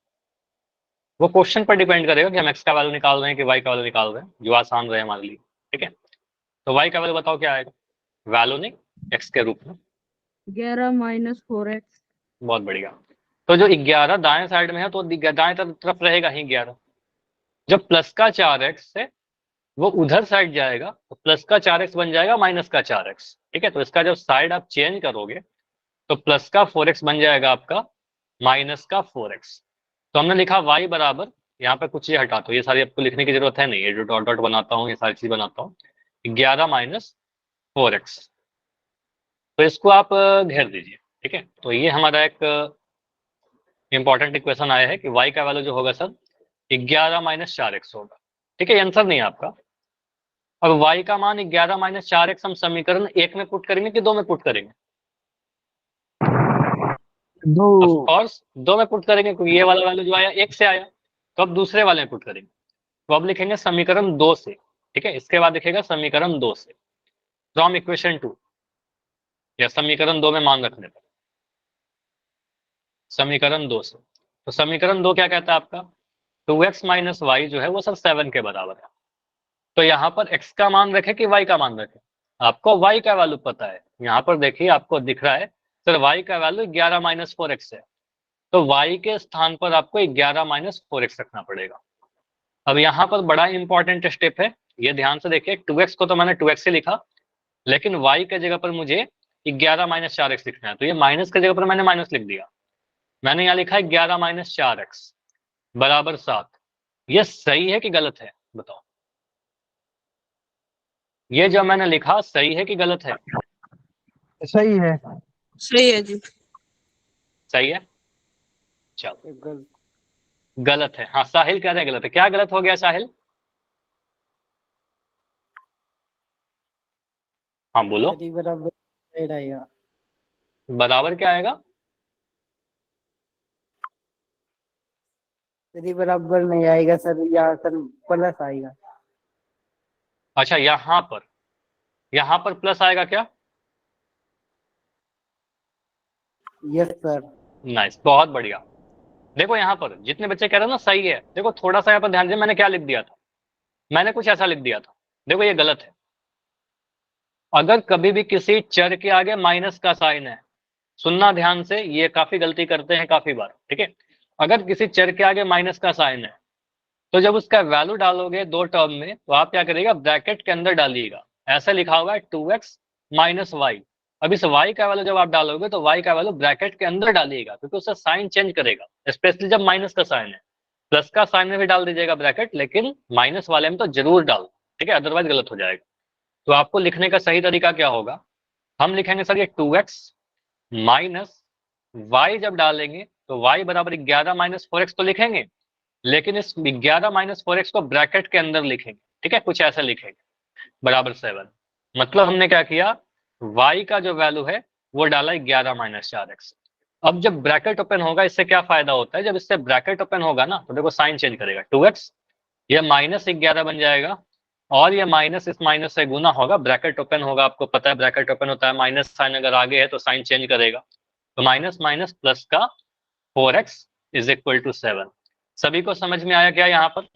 वो क्वेश्चन पर डिपेंड करेगा कि हम x का वैल्यू निकाल रहे हैं कि y का वैल्यू निकाल रहे हैं, जो आसान रहे हमारे लिए। ठीक है, तो y का वैल्यू बताओ क्या आएगा? वैल्यू नहीं, x के रूप में 11 माइनस 4x। बहुत बढ़िया। तो जो 11 दाएं साइड में है तो दाएं तरफ रहेगा ही 11। जब प्लस का 4x है वो उधर साइड जाएगा तो प्लस का 4x बन जाएगा माइनस का 4x। ठीक है, तो इसका जब साइड आप चेंज करोगे तो प्लस का 4x बन जाएगा आपका माइनस का 4x। तो हमने लिखा y बराबर, यहाँ पे कुछ ये हटा दो, ये सारी आपको लिखने की जरूरत है नहीं, ये जो डॉट डॉट बनाता हूँ ये सारी चीज बनाता हूँ। 11 माइनस 4x, तो इसको आप घेर दीजिए। ठीक है, तो ये हमारा एक इंपॉर्टेंट इक्वेशन आया है कि y का वैल्यू जो होगा सर 11 माइनस 4x होगा। ठीक है, ये आंसर नहीं है आपका। अब y का मान 11 माइनस 4x हम समीकरण 1 में पुट करेंगे कि 2 में पुट करेंगे? ऑफ दो। कोर्स 2 में पुट करेंगे, क्योंकि ये वाला वैल्यू जो आया 1 से आया, तो अब दूसरे वाले में पुट करेंगे। तो अब लिखेंगे समीकरण 2 से। ठीक है, इसके बाद लिखेगा समीकरण 2 से फ्रॉम इक्वेशन 2, या समीकरण 2 में मान रखने पर समीकरण 2 से। तो समीकरण 2 क्या कहता है आपका? 2x माइनस वाई जो है वो सर 7 के बराबर है। तो यहाँ पर x का मान रखे कि y का मान रखे? आपको y का वैल्यू पता है, यहाँ पर देखिए आपको दिख रहा है सर y का वैल्यू 11 माइनस 4x है, तो y के स्थान पर आपको 11 माइनस 4x रखना पड़ेगा। अब यहाँ पर बड़ा इंपॉर्टेंट स्टेप है, ये ध्यान से देखिए। 2x को तो मैंने 2x से लिखा, लेकिन y के जगह पर मुझे 11 माइनस 4x लिखना है, तो ये माइनस के जगह पर मैंने माइनस लिख दिया। मैंने यहाँ लिखा है 11 माइनस 4x बराबर 7। ये सही है कि गलत है बताओ? ये जो मैंने लिखा सही है कि गलत है? सही है। सही है जी। सही है, चलो गलत है। हाँ, साहिल कह रहे हैं गलत है। क्या गलत हो गया साहिल? हाँ बोलो। बराबर आएगा। बराबर क्या आएगा? बराबर नहीं आएगा सर, यहाँ सर प्लस आएगा। अच्छा, यहाँ पर प्लस आएगा क्या? Yes sir. नाइस, बहुत बढ़िया। देखो यहाँ पर जितने बच्चे कह रहे हैं ना सही है, देखो थोड़ा सा यहाँ पर ध्यान दीजिए, मैंने क्या लिख दिया था? मैंने कुछ ऐसा लिख दिया था, देखो ये गलत है। अगर कभी भी किसी चर के आगे माइनस का साइन है, सुनना ध्यान से, ये काफी गलती करते हैं काफी बार। ठीक है, अगर किसी चर के आगे माइनस का साइन है तो जब उसका वैल्यू डालोगे दो टर्म में तो आप क्या करिएगा, ब्रैकेट के अंदर डालिएगा। ऐसा लिखा हुआ है 2x माइनस वाई। अब इस y का वैल्यू जब आप डालोगे तो y का वैल्यू ब्रैकेट के अंदर डालिएगा, क्योंकि उससे साइन चेंज करेगा, स्पेशली जब माइनस का साइन है। प्लस का साइन में भी डाल दीजिएगा ब्रैकेट, लेकिन माइनस वाले में तो जरूर डाल। ठीक है, अदरवाइज गलत हो जाएगा। तो आपको लिखने का सही तरीका क्या होगा? हम लिखेंगे सर ये 2x माइनस y जब डालेंगे तो y बराबर 11 माइनस 4x तो लिखेंगे, लेकिन इस 11 माइनस 4x को ब्रैकेट के अंदर लिखेंगे, ठीक है, कुछ ऐसा लिखेंगे, बराबर 7। मतलब हमने क्या किया, y का जो वैल्यू है वो डाला 11 माइनस 4x। अब जब ब्रैकेट ओपन होगा इससे क्या फायदा होता है, जब इससे ब्रैकेट ओपन होगा ना तो देखो साइन चेंज करेगा, 2x ये माइनस 11 बन जाएगा, और ये माइनस इस माइनस से गुना होगा, ब्रैकेट ओपन होगा, आपको पता है ब्रैकेट ओपन होता है, माइनस साइन अगर आगे है तो साइन चेंज करेगा, तो माइनस माइनस प्लस का 4x इज इक्वल टू 7। सभी को समझ में आया क्या यहाँ पर,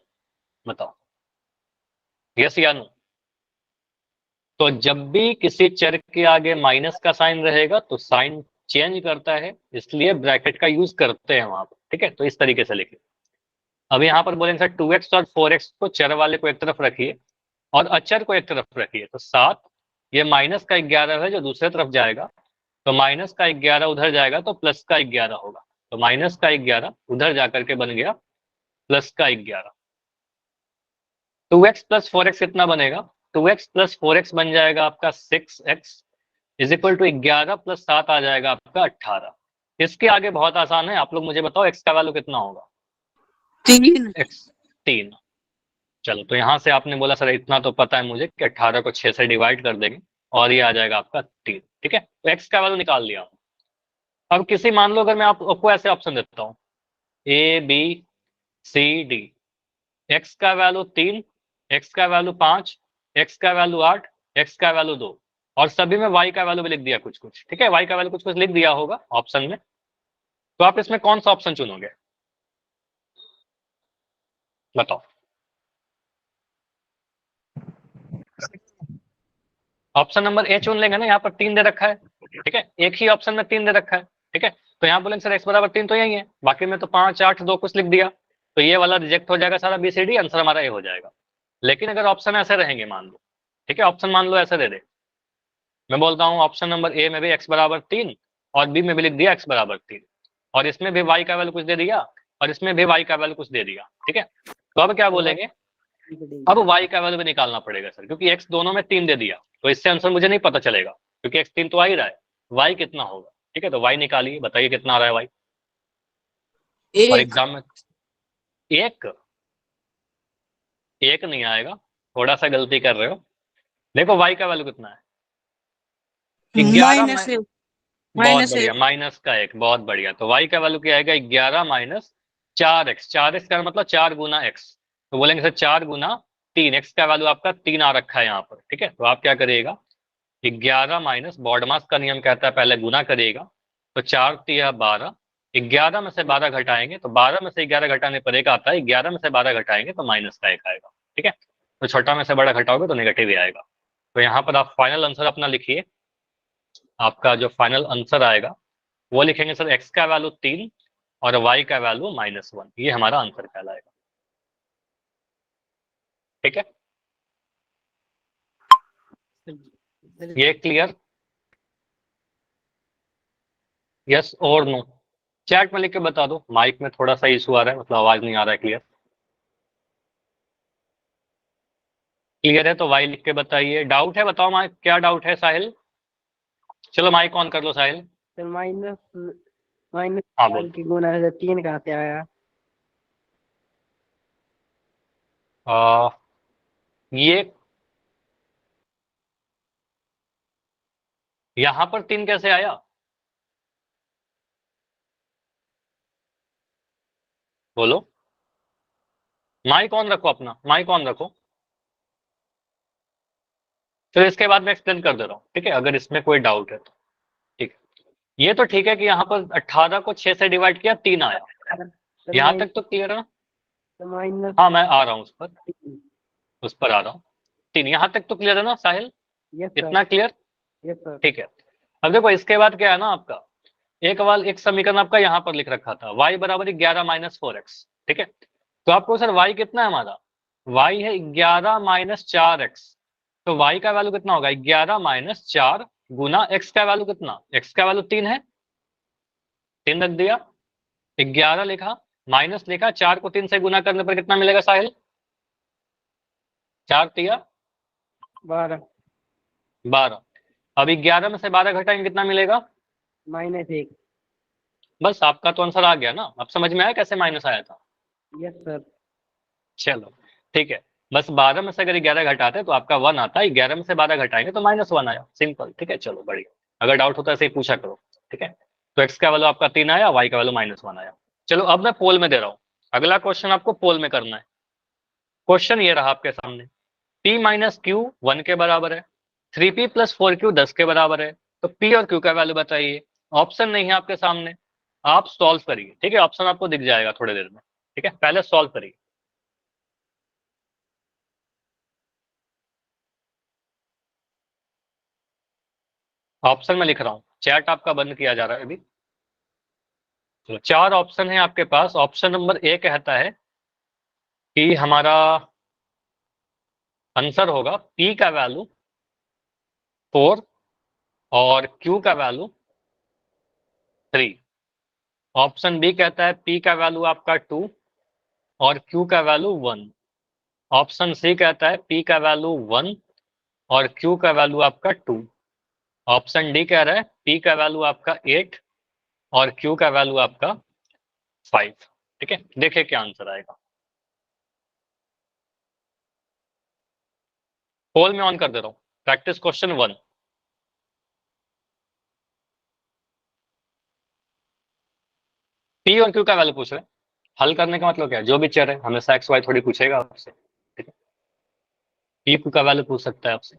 बताओ यस या नो। तो जब भी किसी चर के आगे माइनस का साइन रहेगा तो साइन चेंज करता है, इसलिए ब्रैकेट का यूज करते हैं वहां पर, ठीक है, तो इस तरीके से लिखिए। अब यहाँ पर बोलेंगे सर 2x और 4x को चर वाले को एक तरफ रखिए और अचर को एक तरफ रखिए, तो 7 ये माइनस का 11 है जो दूसरे तरफ जाएगा, तो माइनस का 11 उधर जाएगा तो प्लस का 11 होगा, तो माइनस का 11 उधर जाकर के बन गया प्लस का 11। 2x प्लस 4x कितना बनेगा, 2x प्लस 4x बन जाएगा आपका 6x is equal to 11 plus 7 आ जाएगा आपका 18। इसके आगे बहुत आसान है, आप लोग मुझे बताओ x का वैल्यू कितना होगा, 3। x 3। चलो तो यहां से आपने बोला सर इतना तो पता है मुझे कि 18 को 6 से डिवाइड कर देंगे और ये आ जाएगा आपका 3, ठीक है, तो x का वैल्यू निकाल लिया। अब किसी मान लो अगर मैं आपको ऐसे ऑप्शन देता हूँ A B C D, x का वैल्यू 3, x का वैल्यू 5, x का वैल्यू 8, x का वैल्यू 2, और सभी में y का वैल्यू भी लिख दिया कुछ कुछ, ठीक है, y का वैल्यू कुछ कुछ लिख दिया होगा ऑप्शन में, तो आप इसमें कौन सा ऑप्शन चुनोगे, बताओ। ऑप्शन नंबर ए चुन लेंगे ना, यहाँ पर 3 दे रखा है, ठीक है, एक ही ऑप्शन में 3 दे रखा है, ठीक है, तो यहाँ बोलेंगे सर x बराबर 3 तो यही है, बाकी में तो 5 8 2 कुछ लिख दिया, तो ये वाला रिजेक्ट हो जाएगा सारा, बी सी डी, आंसर हमारा ए हो जाएगा। लेकिन अगर ऑप्शन ऐसे रहेंगे मान लो, ठीक है, ऑप्शन मान लो ऐसे दे दे, मैं बोलता हूँ ऑप्शन नंबर ए में भी x बराबर 3 और बी में भी लिख दिया x बराबर 3, और इसमें भी y का वैल्यू कुछ दे दिया और इसमें भी y का वैल्यू कुछ दे दिया, ठीक है, तो अब क्या बोलेंगे, अब y का वैल्यू भी निकालना पड़ेगा सर, क्योंकि x दोनों में 3 दे दिया, तो इससे आंसर मुझे नहीं पता चलेगा, क्योंकि x 3 तो आ ही रहा है, y कितना होगा, ठीक है, तो y निकालिए, बताइए कितना आ रहा है y, और 1। एग्जाम में एक एक नहीं आएगा, थोड़ा सा गलती कर रहे हो, देखो y का वैल्यू कितना है, 11 में, -1। बहुत -1। बढ़िया, माइनस का 1, बहुत बढ़िया, तो y का वैल्यू क्या आएगा, 11 माइनस 4x, 4x का मतलब 4 गुना x, तो बोलेंगे सर 4 गुना 3, x का वैल्यू आपका 3 आ रखा है यहाँ पर, ठीक है, तो आप क्या करिएगा, 11 माइनस बॉडमास का नियम कहता है पहले गुना करिएगा, तो 4 तिया 12, 11 में से 12 घटाएंगे तो 12 में से 11 घटाने पर एक आता है, 11 में से 12 घटाएंगे तो माइनस का 1 आएगा, ठीक है, तो छोटा में से बड़ा घटाओगे तो नेगेटिव ही आएगा, तो यहाँ पर आप फाइनल आंसर अपना लिखिए, आपका जो फाइनल आंसर आएगा वो लिखेंगे सर x का वैल्यू 3 और y का वैल्यू -1, ये हमारा आंसर कहलाएगा, ठीक है, ये क्लियर, यस और नो, चैट में लिख के बता दो, माइक में थोड़ा सा इशू आ रहा है, मतलब आवाज नहीं आ रहा है क्लियर, क्लियर है तो वाई लिख के बताइए, डाउट है बताओ, माइक क्या डाउट है साहिल, चलो माइक ऑन कर लो साहिल, सर माइनस माइनस हाँ 4 बोल, के गुना से 3 कहाँ से आया। आ, ये यहाँ पर 3 कैसे आया, बोलो, माइक ऑन रखो, अपना माइक ऑन रखो, फिर इसके बाद मैं एक्सप्लेन कर दे रहा हूँ, ठीक है, अगर इसमें कोई डाउट है तो, ठीक है, ये तो ठीक है कि यहाँ पर 18 को 6 से डिवाइड किया 3 आया, सर यहाँ तक तो क्लियर है ना, माइनस हाँ मैं आ रहा हूँ उस पर आ रहा हूँ, 3 यहाँ तक तो क्लियर है ना साहिल, यस सर। इतना क्लियर, यस सर। ठीक है, अब देखो इसके बाद क्या है ना आपका, एक समीकरण आपका यहाँ पर लिख रखा था y बराबर 11 माइनस 4x, ठीक है, तो आपको सर y कितना है हमारा, y है 11 माइनस 4x, तो y का वैल्यू कितना होगा, 11 माइनस 4 गुना x का वैल्यू कितना, x का वैल्यू 3 है, 3 रख दिया, 11 लिखा, माइनस लिखा, 4 को 3 से गुना करने पर कितना मिलेगा साहिल, 4 तिया 12 12, अब 11 में से 12 घटाएंगे कितना मिलेगा, -1। बस आपका तो आंसर आ गया ना। अब समझ में आया कैसे माइनस आया था? Yes sir. चलो ठीक है। बस 12 में से अगर 11 घटाते तो आपका 1 आता है, 11 में से 12 घटाएंगे तो -1 आया, सिंपल। ठीक है, चलो बढ़िया। अगर डाउट होता है ऐसे ही पूछा करो। ठीक है, तो x का वैल्यू आपका 3 आया, y का वैल्यू -1 आया। चलो अब मैं पोल में दे रहा हूँ, अगला क्वेश्चन आपको पोल में करना है। क्वेश्चन ये रहा आपके सामने, p माइनस क्यू 1 के बराबर है, 3p प्लस 4q 10 के बराबर है, तो p और q का वैल्यू बताइए। ऑप्शन नहीं है आपके सामने, आप सॉल्व करिए। ठीक है, ऑप्शन आपको दिख जाएगा थोड़ी देर में। ठीक है, पहले सॉल्व करिए। ऑप्शन में लिख रहा हूँ, चैट आपका बंद किया जा रहा है अभी। तो 4 ऑप्शन है आपके पास। ऑप्शन नंबर ए कहता है कि हमारा आंसर होगा p का वैल्यू 4 और q का वैल्यू 3। ऑप्शन बी कहता है p का वैल्यू आपका 2 और q का वैल्यू 1। ऑप्शन सी कहता है p का वैल्यू 1 और q का वैल्यू आपका 2। ऑप्शन डी कह रहा है p का वैल्यू आपका 8 और q का वैल्यू आपका 5। ठीक है, देखिए क्या आंसर आएगा। पोल में ऑन कर दे रहा हूँ, प्रैक्टिस क्वेश्चन 1। p और q का वैल्यू पूछ रहे हैं। हल करने का मतलब क्या है, जो भी चर है हमेशा एक्स वाई थोड़ी पूछेगा आपसे। ठीक है, p q का वैल्यू पूछ सकता है आपसे।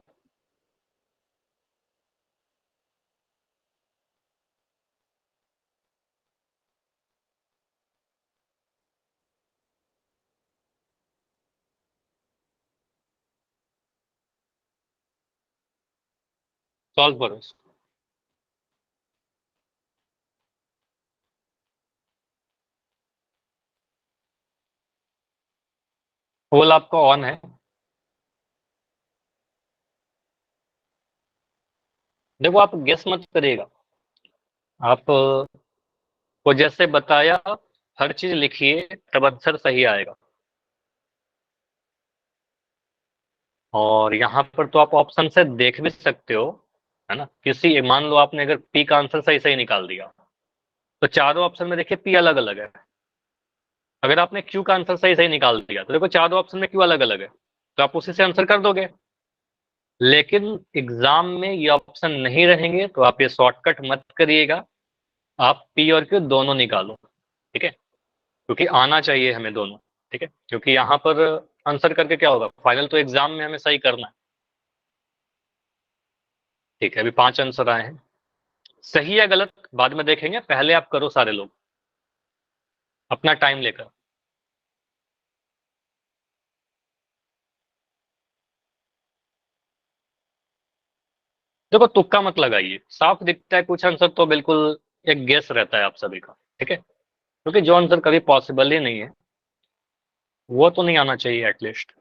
सॉल्व करो इसको। पोल आपका ऑन है। देखो आप गेस मत करिएगा, आप को जैसे बताया हर चीज लिखिए, तब आंसर सही आएगा। और यहाँ पर तो आप ऑप्शन से देख भी सकते हो, है ना। किसी मान लो आपने अगर पी का आंसर सही सही निकाल दिया, तो चारों ऑप्शन में देखिए पी अलग अलग है। अगर आपने क्यू का आंसर सही सही निकाल दिया तो देखो चारों ऑप्शन में क्यू अलग अलग है, तो आप उसी से आंसर कर दोगे। लेकिन एग्जाम में ये ऑप्शन नहीं रहेंगे, तो आप ये शॉर्टकट मत करिएगा, आप पी और क्यू दोनों निकालो। ठीक है, क्योंकि आना चाहिए हमें दोनों। ठीक है, क्योंकि यहाँ पर आंसर करके क्या होगा, फाइनल तो एग्जाम में हमें सही करना है। ठीक है, अभी 5 आंसर आए हैं। सही या गलत बाद में देखेंगे, पहले आप करो सारे लोग अपना टाइम लेकर। देखो तुक्का मत लगाइए, साफ दिखता है कुछ आंसर तो बिल्कुल एक गेस रहता है आप सभी का। ठीक है, क्योंकि जो आंसर कभी पॉसिबल ही नहीं है वो तो नहीं आना चाहिए एटलीस्ट।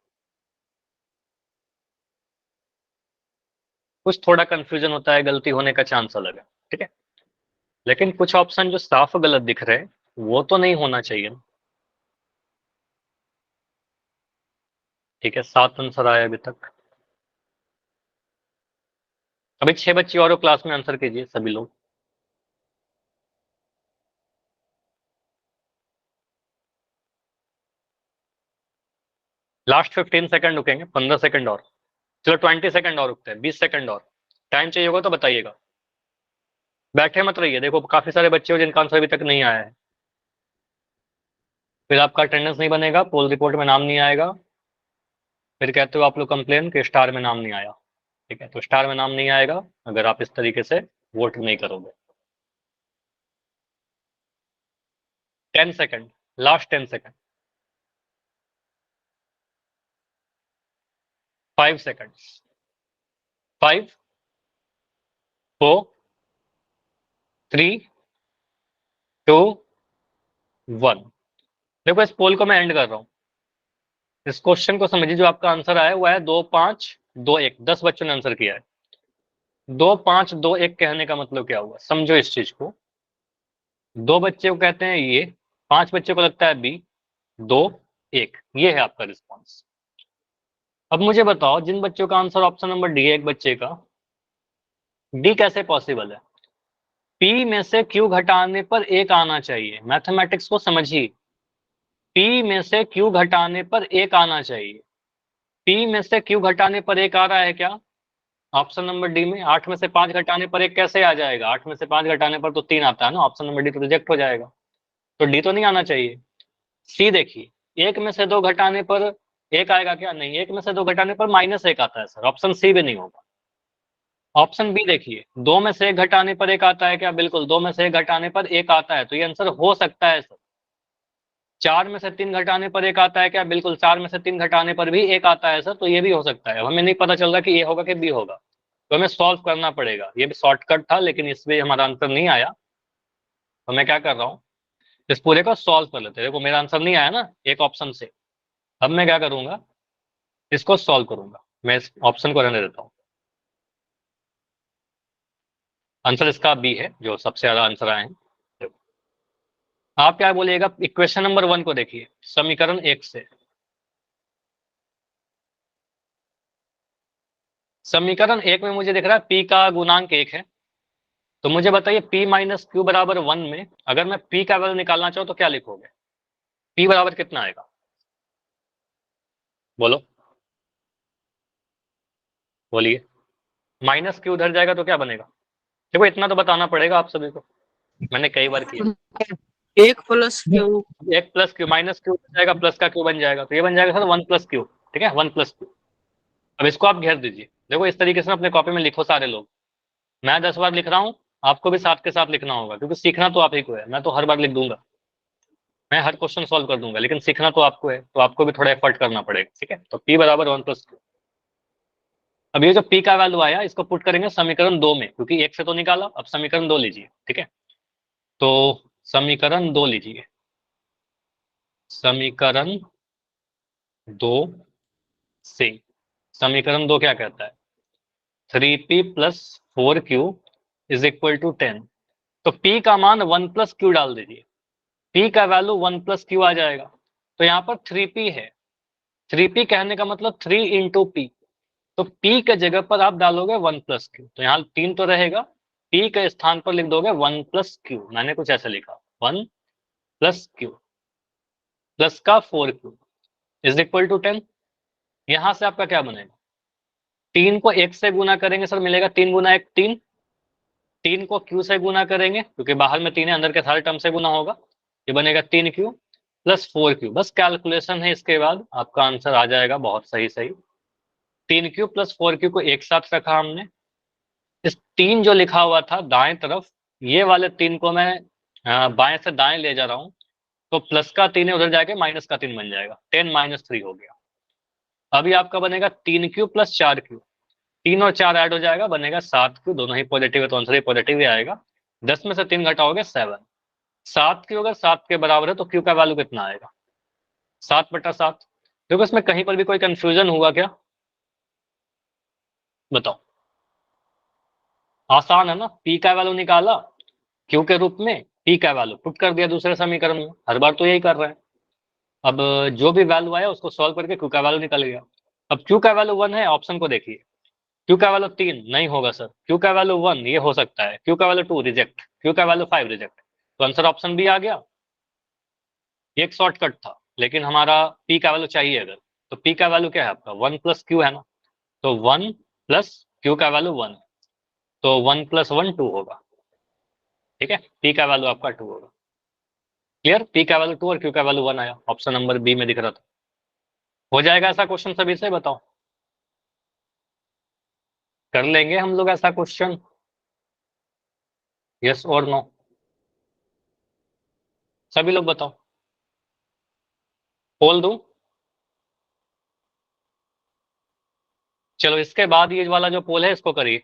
कुछ थोड़ा कंफ्यूजन होता है, गलती होने का चांस अलग है। ठीक है, लेकिन कुछ ऑप्शन जो साफ गलत दिख रहे हैं वो तो नहीं होना चाहिए ना। ठीक है, 7 आंसर आए अभी तक। अभी 6 बच्चे और क्लास में आंसर कीजिए सभी लोग। लास्ट 15 सेकंड रुकेंगे, 15 सेकंड और। चलो 20 सेकंड और रुकते हैं, 20 सेकंड और। टाइम चाहिए होगा तो बताइएगा, बैठे मत रहिए। देखो काफी सारे बच्चे हो जिनका आंसर अभी तक नहीं आया है, फिर आपका अटेंडेंस नहीं बनेगा, पोल रिपोर्ट में नाम नहीं आएगा, फिर कहते हो आप लोग कंप्लेन कि स्टार में नाम नहीं आया। ठीक है, तो स्टार में नाम नहीं आएगा अगर आप इस तरीके से वोट नहीं करोगे। 10 सेकंड, लास्ट 10 सेकंड। 5 सेकंड। 5, 4, 3, 2, 1। देखो इस पोल को मैं एंड कर रहा हूँ। इस क्वेश्चन को समझिए, जो आपका आंसर आया वो है 2, 5, 2, 1। 10 बच्चों ने आंसर किया है। 2, 5, 2, 1 कहने का मतलब क्या हुआ, समझो इस चीज को। 2 बच्चे को कहते हैं ये, 5 बच्चे को लगता है बी, 2, 1, ये है आपका रिस्पॉन्स। अब मुझे बताओ जिन बच्चों का आंसर ऑप्शन नंबर डी है, एक बच्चे का, डी कैसे पॉसिबल है। P में से Q घटाने पर 1 आना चाहिए। मैथमेटिक्स को समझिए, P में से Q घटाने पर 1 आना चाहिए। P में से Q घटाने पर 1 आ रहा है क्या? ऑप्शन नंबर डी में। 8 में से 5 घटाने पर 1 कैसे आ जाएगा? 8 में से 5 घटाने पर तो 3 आता है ना। ऑप्शन नंबर डी तो रिजेक्ट हो जाएगा, तो डी तो नहीं आना चाहिए। सी देखिए, 1 में से 2 घटाने पर 1 आएगा क्या? नहीं, 1 में से 2 घटाने पर -1 आता है सर। ऑप्शन सी भी नहीं होगा। ऑप्शन बी देखिए, 2 में से 1 घटाने पर 1 आता है क्या? बिल्कुल, 2 में से 1 घटाने पर 1 आता है, तो ये आंसर हो सकता है सर। 4 में से 3 घटाने पर 1 आता है क्या? बिल्कुल, 4 में से 3 घटाने पर भी 1 आता है सर, तो ये भी हो सकता है। हमें नहीं पता चल रहा कि ये होगा कि बी होगा, तो हमें सॉल्व करना पड़ेगा। ये भी शॉर्टकट था, लेकिन इसमें हमारा आंसर नहीं आया, तो मैं क्या कर रहा हूँ, इस पूरे को सॉल्व कर लेते हैं। देखो मेरा आंसर नहीं आया ना एक ऑप्शन से, अब मैं क्या करूंगा, इसको सॉल्व करूंगा। मैं इस ऑप्शन को रहने देता हूँ। आंसर इसका बी है, जो सबसे ज्यादा आंसर आए हैं। आप क्या बोलिएगा? इक्वेशन नंबर 1 को देखिए, समीकरण 1 से। समीकरण 1 में मुझे दिख रहा है P का गुणांक 1 है, तो मुझे बताइए P माइनस क्यू बराबर 1 में अगर मैं P का वैल्यू निकालना चाहूँ तो क्या लिखोगे? P बराबर कितना आएगा? बोलो, बोलिए। माइनस क्यू उधर जाएगा तो क्या बनेगा? देखो इतना तो बताना पड़ेगा आप सभी को, मैंने कई बार किया। 1 plus Q. 1 plus Q, minus Q बन जाएगा, प्लस का क्यू बन जाएगा, तो ये बन जाएगा सर 1 प्लस क्यू। ठीक है, 1 प्लस क्यू। अब इसको आप घेर दीजिए। देखो इस तरीके से अपने कॉपी में लिखो सारे लोग। मैं 10 बार लिख रहा हूँ, आपको भी साथ के साथ लिखना होगा, क्योंकि सीखना तो आप ही को है। मैं तो हर बार लिख दूंगा, मैं हर क्वेश्चन सॉल्व कर दूंगा, लेकिन सीखना तो आपको है, तो आपको भी थोड़ा एफर्ट करना पड़ेगा। ठीक है, तो P बराबर 1 प्लस क्यू। अब ये जो P का वैल्यू आया, इसको पुट करेंगे समीकरण 2 में, क्योंकि 1 से तो निकाला, अब समीकरण 2 लीजिए। ठीक है, तो समीकरण 2 लीजिए। समीकरण 2 से समीकरण 2 क्या कहता है? 3P plus 4Q is equal to 10। तो P का मान 1 प्लस क्यू डाल दीजिए। P का वैल्यू 1 प्लस क्यू आ जाएगा। तो यहाँ पर 3P है, 3P कहने का मतलब 3 इंटू पी। तो P के जगह पर आप डालोगे 1 प्लस क्यू, तो यहाँ 3 तो रहेगा, P के स्थान पर लिख दोगे 1 प्लस क्यू। मैंने कुछ ऐसा लिखा, 1 प्लस क्यू प्लस का 4Q इज इक्वल टू 10। यहां से आपका क्या बनेगा? 3 को 1 से गुना करेंगे सर, मिलेगा 3 गुना 1 3। 3 को Q से गुना करेंगे, क्योंकि बाहर में 3 है, अंदर के सारे टर्म से गुना होगा, ये बनेगा 3Q प्लस 4Q। बस कैलकुलेशन है, इसके बाद आपका आंसर आ जाएगा बहुत सही सही। 3Q प्लस 4Q को एक साथ रखा हमने। इस 3 जो लिखा हुआ था दाएं तरफ, ये वाले 3 को मैं बाएं से दाएं ले जा रहा हूं, तो प्लस का 3 है, उधर जाके माइनस का 3 बन जाएगा, 10 माइनस 3 हो गया। अभी आपका बनेगा 3Q प्लस 4Q, 3 और 4 ऐड हो जाएगा, बनेगा 7Q। दोनों ही पॉजिटिव है, तो आंसर ही पॉजिटिव ही आएगा। 10 में से 3 घटाओगे 7। 7Q अगर 7 के बराबर है तो Q का वैल्यू कितना आएगा? 7/7। देखो इसमें कहीं पर भी कोई कंफ्यूजन हुआ क्या? बताओ, आसान है ना। P का वैल्यू निकाला Q के रूप में, P का वैल्यू पुट कर दिया दूसरे समीकरण में। हर बार तो यही कर रहे हैं। अब जो भी वैल्यू आया उसको सॉल्व करके Q का वैल्यू निकल गया। अब Q का वैल्यू 1 है, ऑप्शन को देखिए। Q का वैल्यू 3 नहीं होगा सर, Q का वैल्यू 1 ये हो सकता है, Q का वैल्यू 2 रिजेक्ट, Q का वैल्यू 5 रिजेक्ट। तो आंसर ऑप्शन बी आ गया। ये एक शॉर्टकट था, लेकिन हमारा P का वैल्यू चाहिए अगर, तो P का वैल्यू क्या है आपका? 1 प्लस क्यू है ना, तो 1 प्लस क्यू का वैल्यू 1, तो 1 प्लस 1 2 होगा। ठीक है, P का वैल्यू आपका 2 होगा। क्लियर? P का वैल्यू 2 और Q का वैल्यू 1 आया, ऑप्शन नंबर बी में दिख रहा था। हो जाएगा ऐसा क्वेश्चन सभी से? बताओ, कर लेंगे हम लोग ऐसा क्वेश्चन? यस और नो? सभी लोग बताओ, बोल दूं? चलो इसके बाद ये वाला जो पोल है इसको करिए।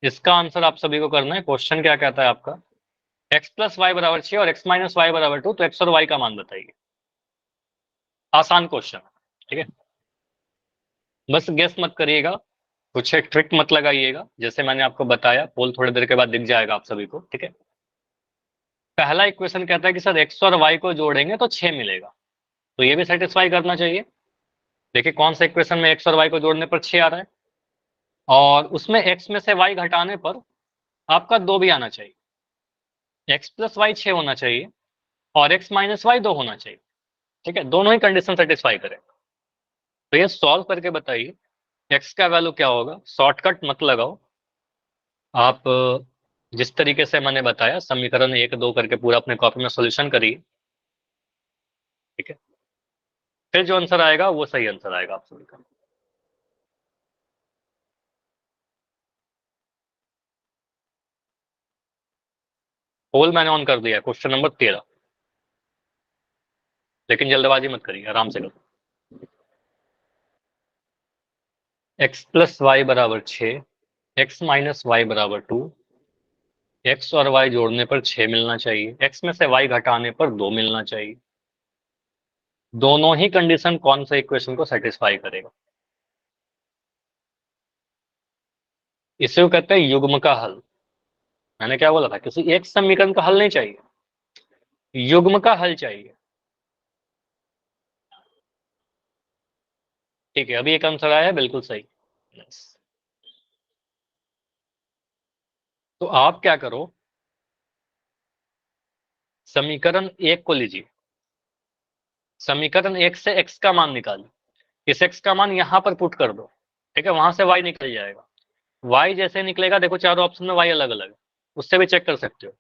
इसका आंसर आप सभी को करना है। क्वेश्चन क्या कहता है आपका? x प्लस वाई बराबर 6 और x माइनस वाई बराबर 2, तो x और y का मान बताइए। आसान क्वेश्चन, ठीक है। बस गेस मत करिएगा, कुछ एक ट्रिक मत लगाइएगा। जैसे मैंने आपको बताया, पोल थोड़ी देर के बाद दिख जाएगा आप सभी को। ठीक है, पहला इक्वेशन कहता है कि सर x और y को जोड़ेंगे तो 6 मिलेगा, तो ये भी सेटिस्फाई करना चाहिए। देखिए कौन सा इक्वेशन में x और y को जोड़ने पर 6 आ रहा है, और उसमें x में से y घटाने पर आपका 2 भी आना चाहिए, x प्लस वाई 6 होना चाहिए और x माइनस वाई 2 होना चाहिए। ठीक है, दोनों ही कंडीशन सेटिस्फाई करें। तो ये सॉल्व करके बताइए x का वैल्यू क्या होगा। शॉर्टकट मत लगाओ, आप जिस तरीके से मैंने बताया समीकरण 1 2 करके पूरा अपने कॉपी में सॉल्यूशन करिए। ठीक है, फिर जो आंसर आएगा वो सही आंसर आएगा आप सभी का। पोल मैंने ऑन कर दिया है, क्वेश्चन नंबर 13, लेकिन जल्दबाजी मत करिए, आराम से करो। x प्लस वाई बराबर 6, x माइनस वाई बराबर 2, x और y जोड़ने पर 6 मिलना चाहिए, x में से y घटाने पर 2 मिलना चाहिए। दोनों ही कंडीशन कौन सा इक्वेशन को सेटिस्फाई करेगा? इसे वो कहते हैं युग्म का हल। मैंने क्या बोला था, किसी एक समीकरण का हल नहीं चाहिए, युग्म का हल चाहिए। ठीक है, अभी एक आंसर आया है बिल्कुल सही। Yes. तो आप क्या करो, समीकरण 1 को लीजिए, समीकरण 1 से x का मान निकालिए, इस x का मान यहां पर पुट कर दो। ठीक है, वहां से y निकल जाएगा। y जैसे निकलेगा, देखो चारों ऑप्शन में y अलग अलग है, उससे भी चेक कर सकते हो।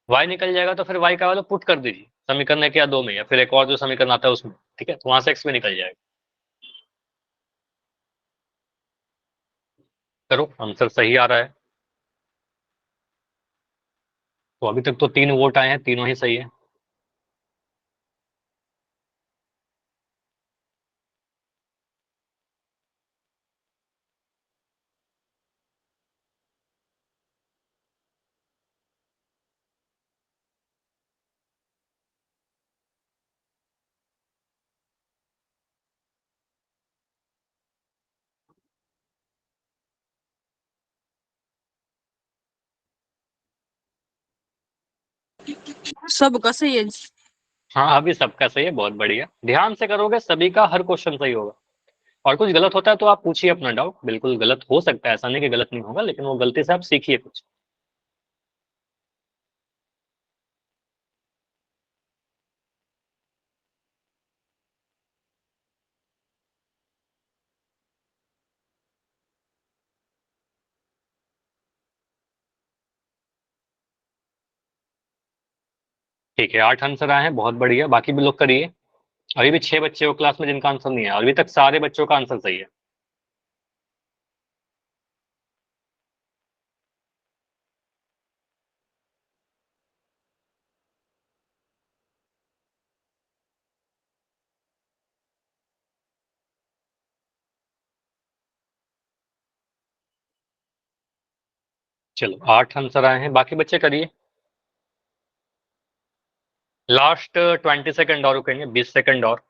y निकल जाएगा तो फिर y का वैल्यू पुट कर दीजिए समीकरण 1 या 2 में, या फिर एक और जो समीकरण आता है उसमें। ठीक है, तो वहां से x भी निकल जाएगा। करो, आंसर सही आ रहा है। तो अभी तक तो 3 वोट आए हैं, तीनों ही सही है। सबका सही है। हाँ, अभी सबका सही है, बहुत बढ़िया। ध्यान से करोगे सभी का हर क्वेश्चन सही होगा। और कुछ गलत होता है तो आप पूछिए अपना डाउट, बिल्कुल गलत हो सकता है, ऐसा नहीं कि गलत नहीं होगा, लेकिन वो गलती से आप सीखिए कुछ। ठीक है, 8 आंसर आए हैं, बहुत बढ़िया। बाकी भी लोग करिए। अभी भी 6 बच्चे हो क्लास में जिनका आंसर नहीं है, अभी तक सारे बच्चों का आंसर सही है। चलो, 8 आंसर आए हैं, बाकी बच्चे करिए। लास्ट 20 सेकंड और रुकेंगे, 20 सेकंड और।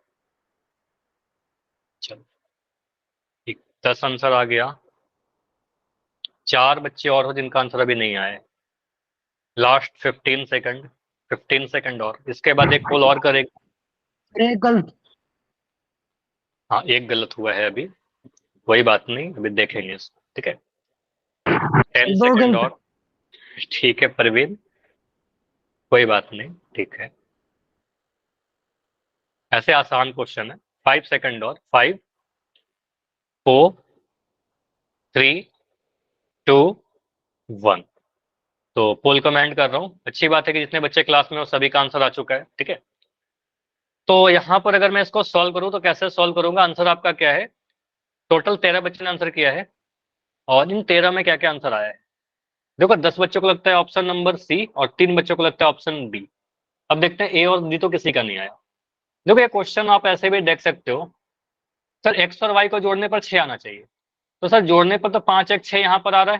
चलो, ठीक, 10 आंसर आ गया। 4 बच्चे और हो जिनका आंसर अभी नहीं आया है। लास्ट 15 सेकंड, 15 सेकंड और, इसके बाद एक कॉल और करेगा। एक गलत। हाँ, एक गलत हुआ है अभी, कोई बात नहीं, अभी देखेंगे इसको। ठीक है, 10 दो सेकंड गलत। और। ठीक है परवीन, कोई बात नहीं, ठीक है। ऐसे आसान क्वेश्चन है। 5 सेकंड और, 5 4 3 2 1। तो पोल कमेंट कर रहा हूँ, अच्छी बात है कि जितने बच्चे क्लास में हो सभी का आंसर आ चुका है। ठीक है, तो यहाँ पर अगर मैं इसको सॉल्व करूँ तो कैसे सॉल्व करूंगा? आंसर आपका क्या है? टोटल 13 बच्चों ने आंसर किया है, और इन 13 में क्या क्या आंसर आया है? देखो, 10 बच्चों को लगता है ऑप्शन नंबर सी, और 3 बच्चों को लगता है ऑप्शन बी। अब देखते हैं ए और डी तो किसी का नहीं आया। देखो, ये क्वेश्चन आप ऐसे भी देख सकते हो, सर एक्स और वाई को जोड़ने पर 6 आना चाहिए। तो सर जोड़ने पर तो 5 1 6 यहाँ पर आ रहा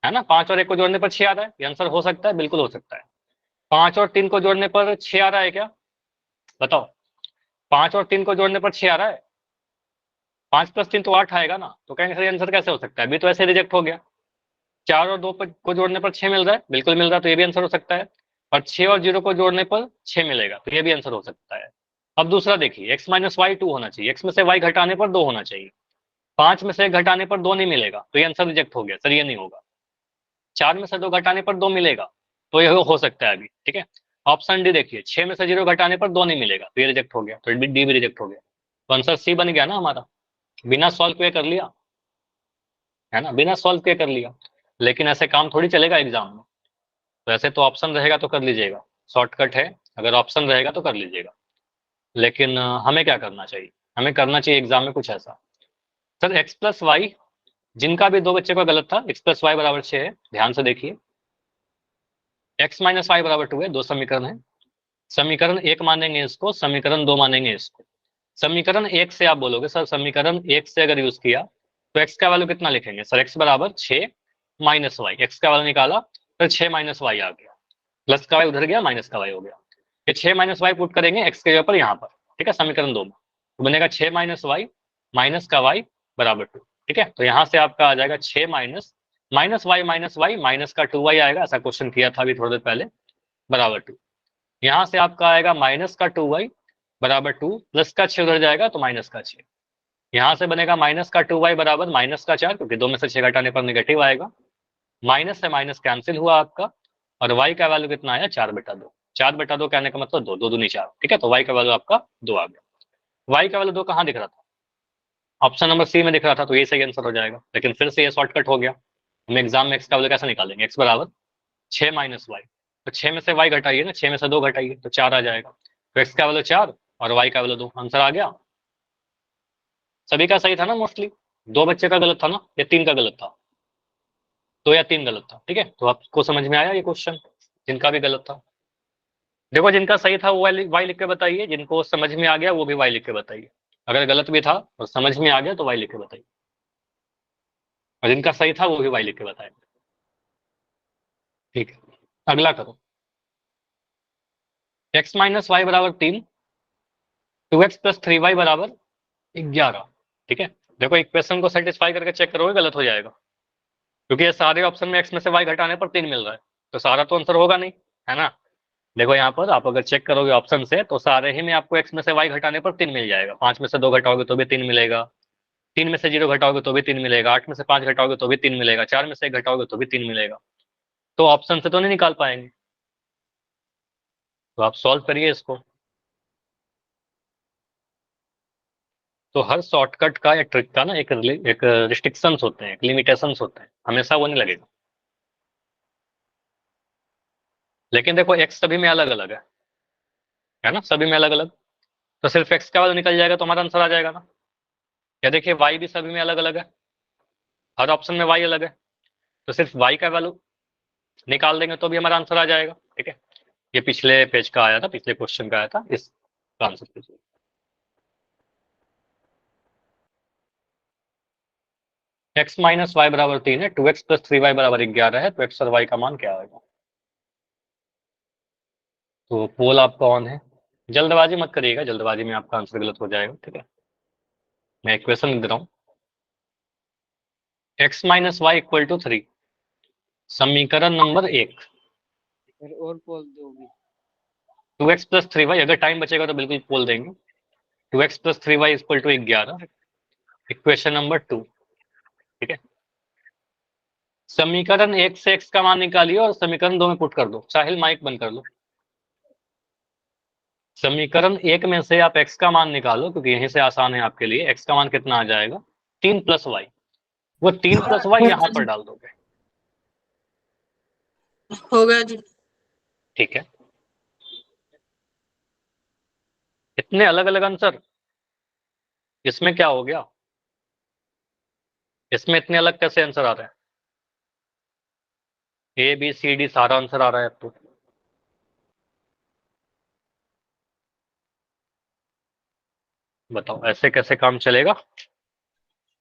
है ना, 5 और 1 को जोड़ने पर 6 आ रहा है, ये आंसर हो सकता है, बिल्कुल हो सकता है। 5 और 3 को जोड़ने पर 6 आ रहा है क्या? बताओ, 5 और 3 को जोड़ने पर 6 आ रहा है? 5 प्लस 3 तो 8 आएगा ना, तो कहेंगे सर आंसर कैसे हो सकता है, अभी तो ऐसे रिजेक्ट हो गया। 4 और 2 को जोड़ने पर 6 मिल रहा है, बिल्कुल मिल रहा है, तो ये भी आंसर हो सकता है। और 6 और 0 को जोड़ने पर 6 मिलेगा, तो ये भी आंसर हो सकता है। अब दूसरा देखिए, x माइनस वाई 2 होना चाहिए, x में से y घटाने पर 2 होना चाहिए। 5 में से घटाने पर 2 नहीं मिलेगा, तो ये आंसर रिजेक्ट हो गया, सर ये नहीं होगा। 4 में से 2 घटाने पर 2 मिलेगा, तो ये हो सकता है अभी, ठीक है। ऑप्शन डी देखिए, 6 में से 0 घटाने पर 2 नहीं मिलेगा, तो ये रिजेक्ट हो गया, तो डी भी रिजेक्ट हो गया, तो आंसर सी बन गया ना हमारा, बिना सॉल्व किए कर लिया, है ना, बिना सॉल्व किए कर लिया। लेकिन ऐसे काम थोड़ी चलेगा एग्जाम में, तो ऐसे तो ऑप्शन रहेगा तो कर लीजिएगा, शॉर्टकट है, अगर ऑप्शन रहेगा तो कर लीजिएगा। लेकिन हमें क्या करना चाहिए, हमें करना चाहिए एग्जाम में कुछ ऐसा, सर एक्स प्लस वाई, जिनका भी दो बच्चे का गलत था, एक्स प्लस वाई बराबर 6 है, ध्यान से देखिए, एक्स माइनस वाई बराबर 2 है, दो समीकरण है, समीकरण 1 मानेंगे इसको, समीकरण 2 मानेंगे इसको। समीकरण 1 से आप बोलोगे सर समीकरण 1 से अगर यूज किया तो एक्स का वैल्यू कितना लिखेंगे सर, एक्स बराबर 6 माइनस वाई, एक्स का वैल्यू निकाला फिर 6 माइनस वाई आ गया, प्लस का वाई उधर गया, माइनस का वाई हो गया, ये 6 माइनस वाई पुट करेंगे एक्स के जगह पर यहाँ पर, ठीक है, समीकरण 2 में, तो बनेगा 6 माइनस वाई माइनस का वाई बराबर 2, ठीक है। तो यहाँ से आपका आ जाएगा 6 माइनस माइनस वाई माइनस का 2 वाई आएगा, ऐसा क्वेश्चन किया था अभी थोड़ी देर पहले, बराबर 2। यहाँ से आपका आएगा माइनस का 2 वाई बराबर 2, प्लस का 6 उधर जाएगा तो माइनस का 6, यहाँ से बनेगा माइनस का 2 वाई बराबर माइनस का 4, क्योंकि 2 में से 6 घटाने पर नेगेटिव आएगा, माइनस से माइनस कैंसिल हुआ आपका, और y का वैल्यू कितना आया 4/2, 4/2 कहने का मतलब 2, 2 दूनी 4, ठीक है, तो y का वैल्यू आपका 2 आ गया। y का वैल्यू 2 कहाँ दिख रहा था, ऑप्शन नंबर सी में दिख रहा था, तो ये सही आंसर हो जाएगा, लेकिन फिर से ये शॉर्टकट हो गया, हम एग्जाम में x का वैल्यू कैसे निकालेंगे, x बराबर 6 माइनस वाई, तो 6 में से y घटाइए ना, 6 में से 2 घटाइए तो 4 आ जाएगा, तो x का वैल्यू 4 और y का वैल्यू 2, आंसर आ गया। सभी का सही था ना, मोस्टली दो बच्चे का गलत था ना, या 3 का गलत था, 2 या 3 गलत था, ठीक है, तो आपको समझ में आया ये क्वेश्चन, जिनका भी गलत था, देखो जिनका सही था वो वाई लिख के बताइए, जिनको समझ में आ गया वो भी वाई लिख के बताइए, अगर गलत भी था और समझ में आ गया तो वाई लिख के बताइए, और जिनका सही था वो भी वाई लिख के बताए, ठीक है। अगला करो, एक्स माइनस वाई बराबर 3, 2x प्लस 3y बराबर 11, ठीक है। देखो इक्वेशन को सेटिस्फाई करके चेक करोगे गलत हो जाएगा, क्योंकि ये सारे ऑप्शन में x में से y घटाने पर 3 मिल रहा है, तो सारा तो आंसर होगा नहीं, है ना। देखो यहाँ पर आप अगर चेक करोगे ऑप्शन से तो सारे ही में आपको x में से y घटाने पर 3 मिल जाएगा, 5 में से 2 घटाओगे तो भी 3 मिलेगा, 3 में से 0 घटाओगे तो भी 3 मिलेगा, 8 में से 5 घटाओगे तो भी 3 मिलेगा, 4 में से 1 घटाओगे तो भी 3 मिलेगा, तो ऑप्शन से तो नहीं निकाल पाएंगे, तो आप सॉल्व करिए इसको। तो हर शॉर्टकट का या ट्रिक का ना एक रिस्ट्रिक्शंस होते हैं, एक लिमिटेशंस होते हैं, हमेशा वो नहीं लगेगा। लेकिन देखो एक्स सभी में अलग अलग है ना, सभी में अलग अलग, तो सिर्फ एक्स का वैल्यू निकल जाएगा तो हमारा आंसर आ जाएगा ना। या देखिए वाई भी सभी में अलग अलग है, हर ऑप्शन में वाई अलग है, तो सिर्फ वाई का वैल्यू निकाल देंगे तो भी हमारा आंसर आ जाएगा, ठीक है। ये पिछले पेज का आया था, पिछले क्वेश्चन का आया था, इस आंसर कीजिए। एक्स माइनस वाई बराबर 3 है, 2x प्लस 3y बराबर 11 है, तो एक्स और वाई का मान क्या आएगा। तो पोल आपका ऑन है, जल्दबाजी मत करिएगा, जल्दबाजी में आपका आंसर गलत हो जाएगा, ठीक है। मैं इक्वेशन लिख दे रहा हूँ, x minus y equal to 3, समीकरण नंबर 1, सर और पोल दोगे। 2x प्लस 3y, अगर टाइम बचेगा तो बिल्कुल पोल देंगे, 2x plus 3y equal to 11, equation number 2, ठीक है। समीकरण 1 से x का मान निकालिए और समीकरण 2 में पुट कर दो, साहिल माइक बंद कर लो। समीकरण 1 में से आप x का मान निकालो, क्योंकि यहीं से आसान है आपके लिए, x का मान कितना आ जाएगा 3 प्लस वाई, वो 3 प्लस वाई यहाँ पर डाल दोगे, हो गया जी। ठीक है। इतने अलग अलग आंसर, इसमें क्या हो गया, इसमें इतने अलग कैसे आंसर आ रहे हैं, ए बी सी डी सारा आंसर आ रहा है अब तो, बताओ ऐसे कैसे काम चलेगा।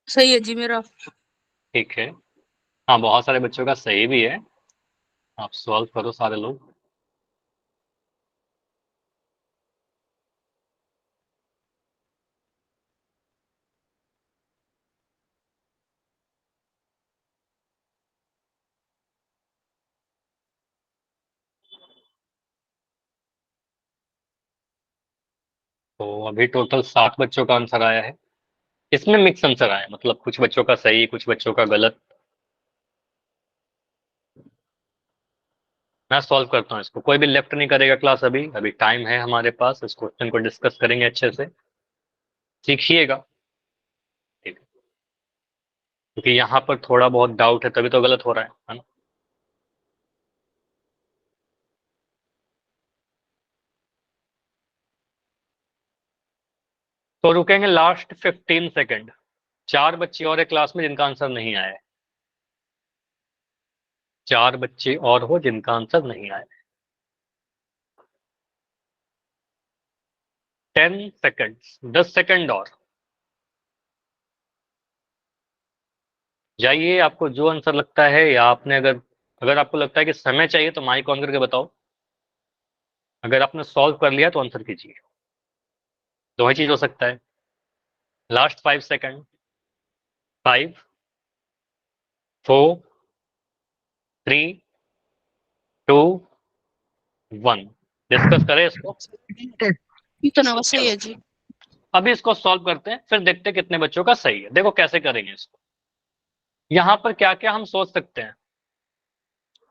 सही है जी मेरा। ठीक है, हाँ बहुत सारे बच्चों का सही भी है, आप सॉल्व करो सारे लोग। तो अभी टोटल 7 बच्चों का आंसर आया है, इसमें मिक्स आंसर आया, मतलब कुछ बच्चों का सही कुछ बच्चों का गलत, मैं सॉल्व करता हूँ इसको, कोई भी लेफ्ट नहीं करेगा क्लास, अभी अभी टाइम है हमारे पास, इस क्वेश्चन को डिस्कस करेंगे अच्छे से, सीखिएगा, ठीक है, क्योंकि यहाँ पर थोड़ा बहुत डाउट है तभी तो गलत हो रहा है ना। तो रुकेंगे लास्ट 15 सेकेंड, 4 बच्चे और एक क्लास में जिनका आंसर नहीं आया है, 4 बच्चे और हो जिनका आंसर नहीं आया, 10 सेकेंड, 10 सेकेंड और जाइए, आपको जो आंसर लगता है, या आपने अगर अगर आपको लगता है कि समय चाहिए तो माइक ऑन करके बताओ, अगर आपने सॉल्व कर लिया तो आंसर कीजिए, दो ही चीज हो सकता है। Last 5 second, 5, 4, 3, 2, 1। डिस्कस करें इसको, इतना बस सही है जी। अभी इसको सॉल्व करते हैं, फिर देखते हैं कितने बच्चों का सही है। देखो कैसे करेंगे इसको, यहाँ पर क्या क्या हम सोच सकते हैं।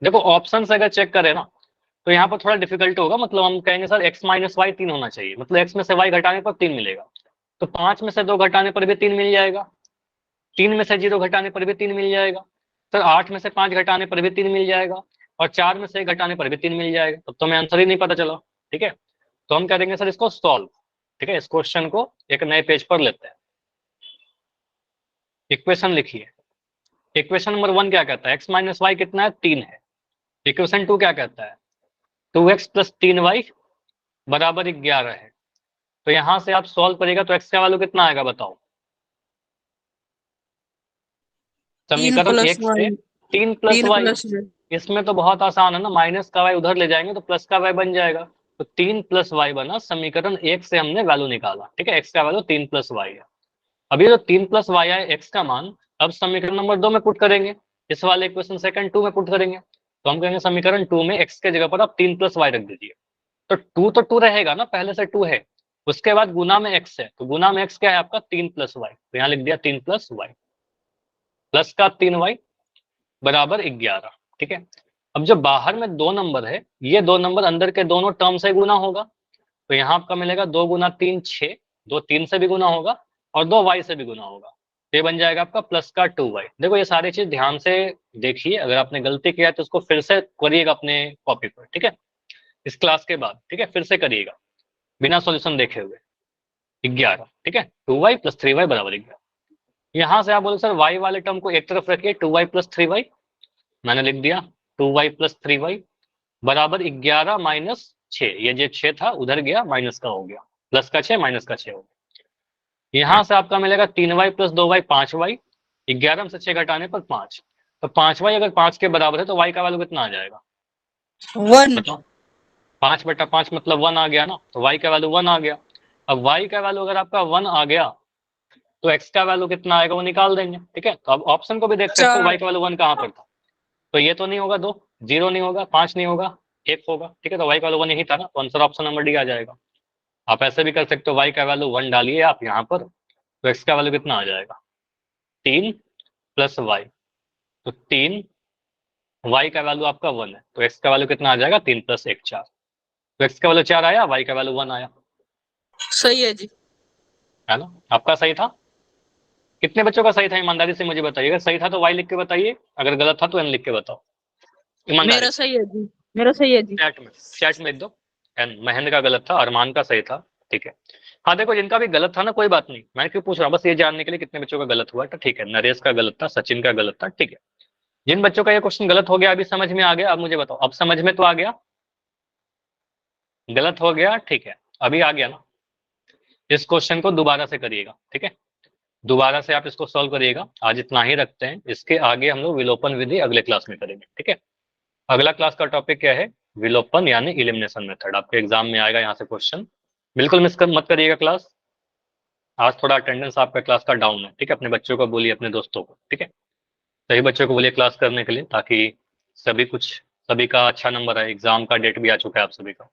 देखो ऑप्शन अगर चेक करें ना, तो यहाँ पर थोड़ा डिफिकल्ट होगा, मतलब हम कहेंगे सर x माइनस वाई 3 होना चाहिए, मतलब x में से y घटाने पर 3 मिलेगा, तो 5 में से 2 घटाने पर भी 3 मिल जाएगा, 3 में से 0 घटाने पर भी 3 मिल जाएगा, सर 8 में से 5 घटाने पर भी 3 मिल जाएगा, और 4 में से 1 घटाने पर भी 3 मिल जाएगा, तब तो हमें आंसर ही नहीं पता चला। ठीक है, तो हम करेंगे सर इसको सॉल्व। ठीक है, इस क्वेश्चन को एक नए पेज पर लेते हैं, इक्वेशन लिखिए। इक्वेशन नंबर 1 क्या कहता है, x माइनस वाई कितना है, 3 है। इक्वेशन 2 क्या कहता है, 2x प्लस 3y बराबर 11 है। तो यहां से आप सॉल्व करेगा तो x का वैल्यू कितना आएगा बताओ, समीकरण 1 से 3 प्लस वाई, इसमें तो बहुत आसान है ना, माइनस का y उधर ले जाएंगे तो प्लस का y बन जाएगा, तो 3 प्लस वाई बना, समीकरण 1 से हमने वैल्यू निकाला। ठीक है, x का वैल्यू 3 प्लस वाई है। अभी जो 3 प्लस वाई है x का मान, अब समीकरण नंबर 2 में पुट करेंगे, इस वाले इक्वेशन सेकंड 2 में पुट करेंगे, तो हम कहेंगे समीकरण 2 में x के जगह पर आप 3 प्लस वाई रख दीजिए, तो 2 तो 2 रहेगा ना, पहले से 2 है, उसके बाद गुना में x है, तो गुना में x क्या है आपका 3 प्लस वाई, तो यहाँ लिख दिया 3 प्लस वाई, प्लस का 3y बराबर 11। ठीक है, अब जब बाहर में 2 नंबर है, ये 2 नंबर अंदर के दोनों टर्म से गुना होगा, तो यहाँ आपका मिलेगा 2 गुना 3 6, 2 3 से भी गुना होगा और 2 y से भी गुना होगा, तो ये बन जाएगा आपका प्लस का 2y। देखो ये सारी चीज ध्यान से देखिए, अगर आपने गलती किया है तो उसको फिर से करिएगा अपने कॉपी पर। ठीक है, इस क्लास के बाद, ठीक है, फिर से करिएगा बिना सॉल्यूशन देखे हुए। 11, ठीक है, 2y प्लस 3y बराबर 11। यहां से आप बोलो सर y वाले टर्म को एक तरफ रखिए, 2y प्लस 3y, मैंने लिख दिया 2y प्लस 3y बराबर 11 माइनस 6, ये जो 6 था उधर गया, माइनस का हो गया, प्लस का 6 माइनस का 6 हो गया। यहां से आपका मिलेगा 3y प्लस 2y 5y, 11 में से 6 घटाने पर 5, तो 5y अगर 5 के बराबर है तो y का वैल्यू कितना आ जाएगा 1। बताओ, 5/5 मतलब 1 आ गया ना, तो y का वैल्यू 1 आ गया। अब y का वैल्यू अगर आपका 1 आ गया तो x का वैल्यू कितना आएगा वो निकाल देंगे। ठीक है, तो अब ऑप्शन को भी देख सकते हो, y का वैल्यू 1 कहाँ पर था, तो ये तो नहीं होगा, 2 0 नहीं होगा, 5 नहीं होगा, 1 होगा। ठीक है, तो y का वैल्यू 1 यही था ना, तो आंसर ऑप्शन नंबर डी आ जाएगा। आप ऐसे भी कर सकते हो, y का वैल्यू 1 डालिए आप यहाँ पर, तो x का वैल्यू कितना आ जाएगा 3 प्लस वाई, तो 3, y का वैल्यू आपका 1 है, तो x का वैल्यू कितना आ जाएगा 3 प्लस 1 4, तो x का वैल्यू 4 आया, y का वैल्यू 1 आया, सही है जी, है ना। आपका सही था, कितने बच्चों का सही था ईमानदारी से मुझे बताइए, अगर सही था तो y लिख के बताइए, अगर गलत था तो n लिख के बताओ ईमानदारी मेरा से। सही है जी, मेरा सही है जी। चैट में लिख दो n, महेंद्र का गलत था, अरमान का सही था। ठीक है, हाँ देखो जिनका भी गलत था ना कोई बात नहीं, मैं क्यों पूछ रहा हूँ, बस ये जानने के लिए कितने बच्चों का गलत हुआ था। ठीक है, नरेश का गलत था, सचिन का गलत था। ठीक है, जिन बच्चों का ये क्वेश्चन गलत हो गया अभी समझ में आ गया, अब मुझे बताओ, अब समझ में तो आ गया, गलत हो गया, ठीक है, अभी आ गया ना, इस क्वेश्चन को दोबारा से करिएगा। ठीक है, दोबारा से आप इसको सॉल्व करिएगा, आज इतना ही रखते हैं, इसके आगे हम लोग विलोपन विधि अगले क्लास में करेंगे। ठीक है, अगला क्लास का टॉपिक क्या है, विलोपन यानी इलिमिनेशन मेथड, आपके एग्जाम में आएगा यहाँ से क्वेश्चन, बिल्कुल मिस मत करिएगा क्लास। आज थोड़ा अटेंडेंस आपका क्लास का डाउन है। ठीक है, अपने बच्चों को बोलिए, अपने दोस्तों को, ठीक है, सभी बच्चों को बोलिए क्लास करने के लिए, ताकि सभी का अच्छा नंबर आए, एग्जाम का डेट भी आ चुका है आप सभी का।